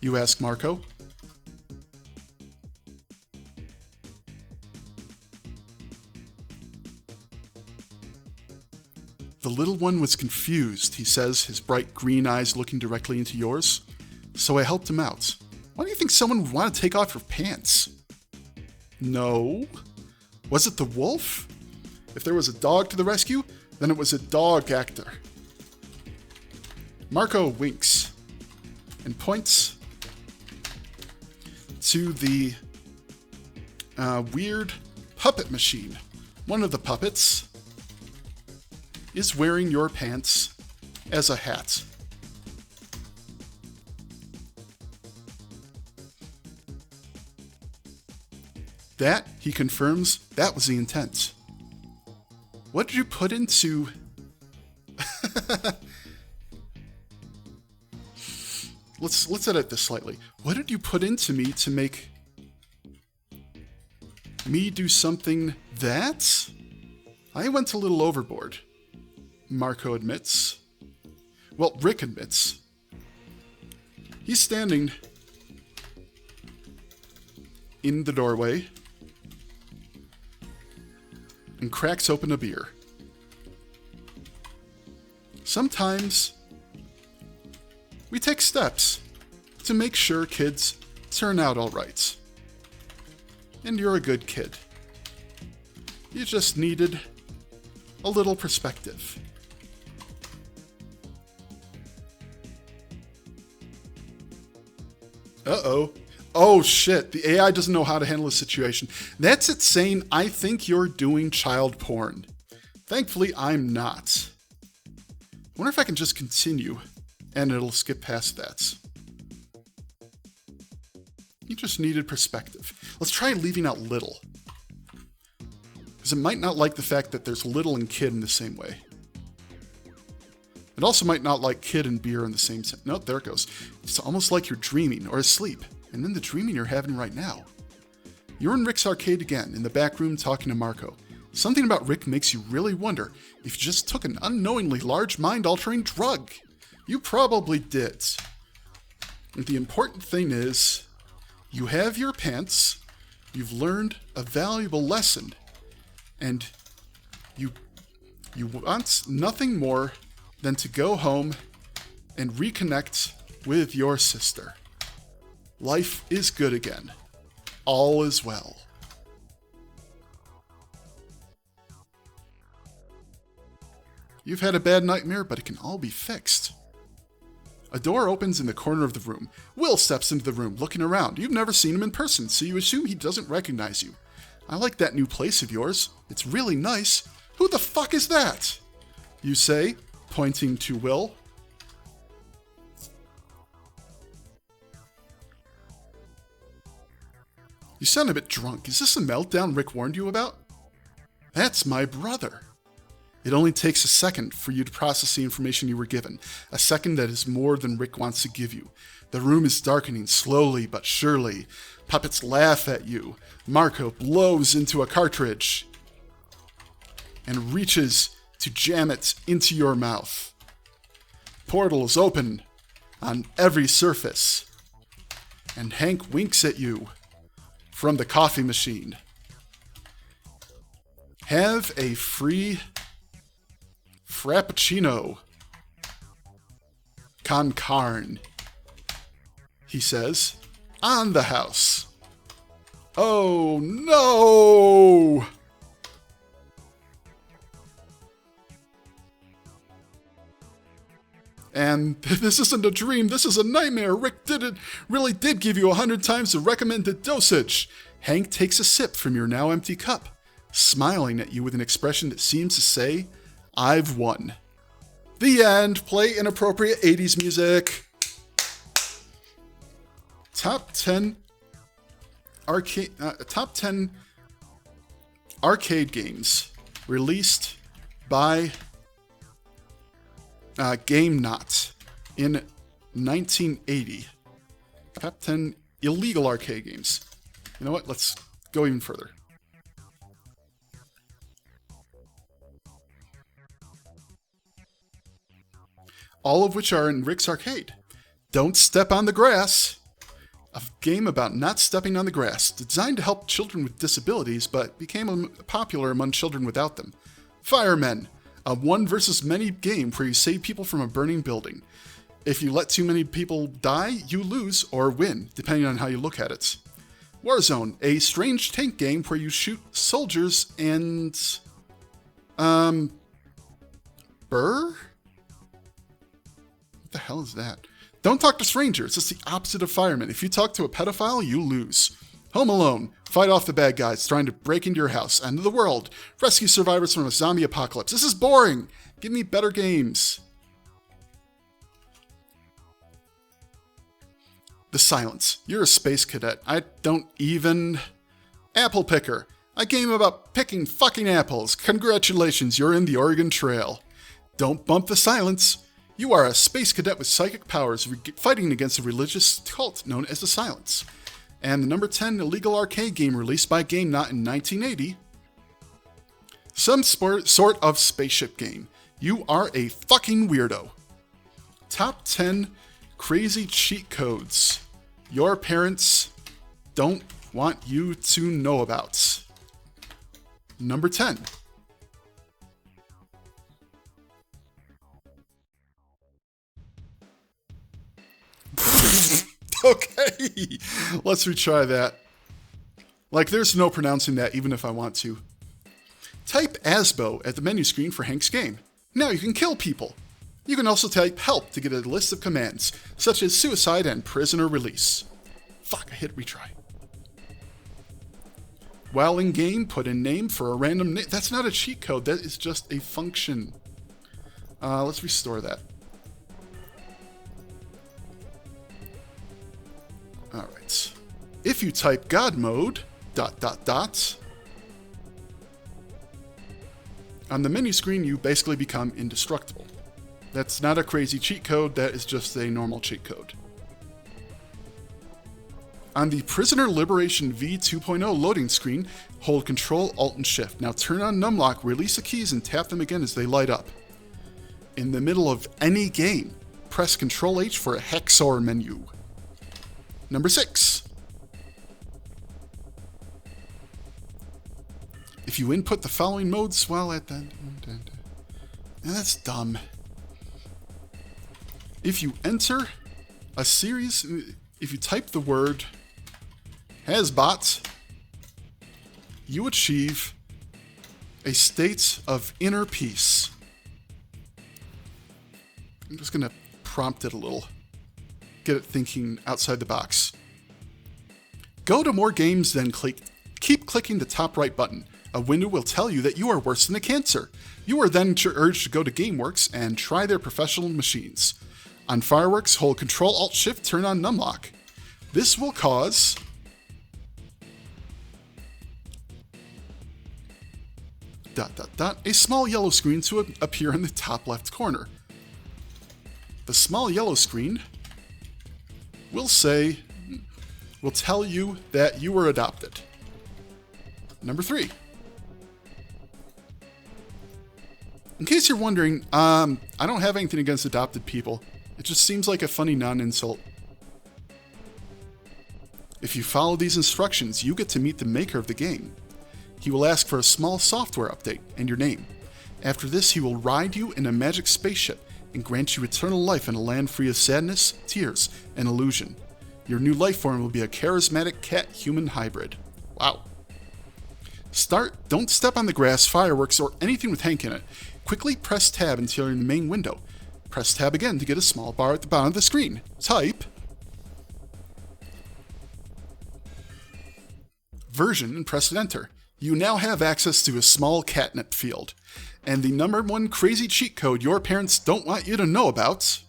You ask Marco. The little one was confused, he says, his bright green eyes looking directly into yours. So I helped him out. Why do you think someone would want to take off your pants? No. Was it the wolf? If there was a dog to the rescue, then it was a dog actor. Marco winks and points to the weird puppet machine. One of the puppets is wearing your pants as a hat. That, he confirms, that was the intent. What did you put into... Let's edit this slightly. What did you put into me to make me do something that... I went a little overboard, Marco admits. Well, Rick admits. He's standing in the doorway and cracks open a beer. Sometimes we take steps to make sure kids turn out all right. And you're a good kid. You just needed a little perspective. Uh-oh. Oh shit, the AI doesn't know how to handle the situation. That's it saying, I think you're doing child porn. Thankfully, I'm not. I wonder if I can just continue, and it'll skip past that. You just needed perspective. Let's try leaving out little. Because it might not like the fact that there's little and kid in the same way. It also might not like kid and beer in the same sense. Nope, there it goes. It's almost like you're dreaming or asleep. And then the dreaming you're having right now. You're in Rick's arcade again, in the back room talking to Marco. Something about Rick makes you really wonder if you just took an unknowingly large mind-altering drug. You probably did. And the important thing is, you have your pants, you've learned a valuable lesson, and you want nothing more than to go home and reconnect with your sister. Life is good again. All is well. You've had a bad nightmare, but it can all be fixed. A door opens in the corner of the room. Will steps into the room, looking around. You've never seen him in person, so you assume he doesn't recognize you. I like that new place of yours. It's really nice. Who the fuck is that? You say, pointing to Will. You sound a bit drunk. Is this a meltdown Rick warned you about? That's my brother. It only takes a second for you to process the information you were given. A second that is more than Rick wants to give you. The room is darkening slowly but surely. Puppets laugh at you. Marco blows into a cartridge and reaches to jam it into your mouth. Portals open on every surface. And Hank winks at you from the coffee machine. Have a free Frappuccino con carne, he says, on the house. Oh no! And this isn't a dream, this is a nightmare. Rick really did give you 100 times the recommended dosage. Hank takes a sip from your now empty cup, smiling at you with an expression that seems to say, I've won. The end. Play inappropriate 80s music. Top 10 arcade games released by Game Not in 1980. Top 10 illegal arcade games. You know what? Let's go even further. All of which are in Rick's arcade. Don't Step on the Grass. A game about not stepping on the grass, designed to help children with disabilities, but became popular among children without them. Firemen, a one versus many game where you save people from a burning building. If you let too many people die, you lose or win, depending on how you look at it. Warzone, a strange tank game where you shoot soldiers and... Burr? What the hell is that? Don't talk to strangers. It's the opposite of firemen. If you talk to a pedophile, you lose. Home Alone. Fight off the bad guys trying to break into your house. End of the world. Rescue survivors from a zombie apocalypse. This is boring. Give me better games. The Silence. You're a space cadet. I don't even... Apple Picker. A game about picking fucking apples. Congratulations, you're in the Oregon Trail. Don't bump the Silence. You are a space cadet with psychic powers fighting against a religious cult known as the Silence. And the number 10 illegal arcade game released by GameNot in 1980. Some sort of spaceship game. You are a fucking weirdo. Top 10 crazy cheat codes your parents don't want you to know about. Number 10. Okay, let's retry that. Like, there's no pronouncing that even if I want to. Type ASBO at the menu screen for Hank's game. Now you can kill people. You can also type help to get a list of commands, such as suicide and prisoner release. Fuck, I hit retry. While in game, put in name for a random name. That's not a cheat code, that is just a function. Let's restore that. Alright. If you type God mode, ... on the menu screen, you basically become indestructible. That's not a crazy cheat code, that is just a normal cheat code. On the Prisoner Liberation V 2.0 loading screen, hold Control, Alt, and Shift. Now turn on numlock, release the keys, and tap them again as they light up. In the middle of any game, press Control H for a Hexor menu. Number 6. If you input the following modes while at the... That's dumb. If you enter a series... If you type the word Hasbot, you achieve a state of inner peace. I'm just going to prompt it a little. Get it thinking outside the box. Go to more games, then keep clicking the top right button. A window will tell you that you are worse than a cancer. You are then urged to go to GameWorks and try their professional machines. On Fireworks, hold Control-Alt-Shift, turn on numlock. This will cause a small yellow screen to appear in the top left corner. The small yellow screen will tell you that you were adopted. Number 3. In case you're wondering, I don't have anything against adopted people. It just seems like a funny non-insult. If you follow these instructions, you get to meet the maker of the game. He will ask for a small software update and your name. After this, he will ride you in a magic spaceship and grant you eternal life in a land free of sadness, tears, and illusion. Your new life form will be a charismatic cat-human hybrid. Wow. Don't step on the grass, fireworks, or anything with Hank in it. Quickly press tab until you're in the main window. Press tab again to get a small bar at the bottom of the screen. Type version and press enter. You now have access to a small catnip field. And the number 1 crazy cheat code your parents don't want you to know about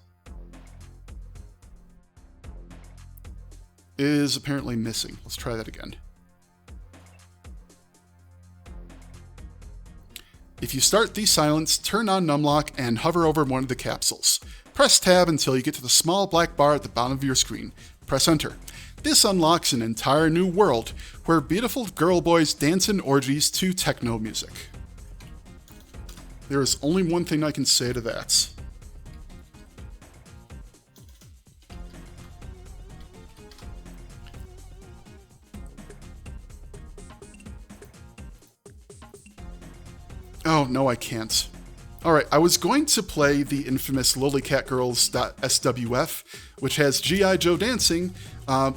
is apparently missing. Let's try that again. If you start the silence, turn on numlock and hover over one of the capsules. Press tab until you get to the small black bar at the bottom of your screen. Press enter. This unlocks an entire new world where beautiful girl boys dance in orgies to techno music. There is only one thing I can say to that. Oh, no, I can't. Alright, I was going to play the infamous LolyCatGirls.swf, which has G.I. Joe dancing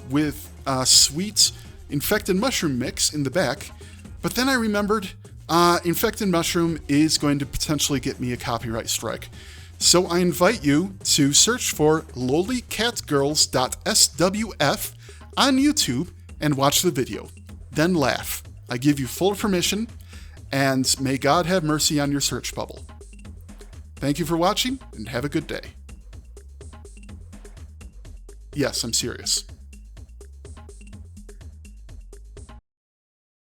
with sweet infected mushroom mix in the back, but then I remembered infected mushroom is going to potentially get me a copyright strike. So I invite you to search for LolyCatGirls.swf on YouTube and watch the video. Then laugh. I give you full permission, and may God have mercy on your search bubble. Thank you for watching, and have a good day. Yes, I'm serious.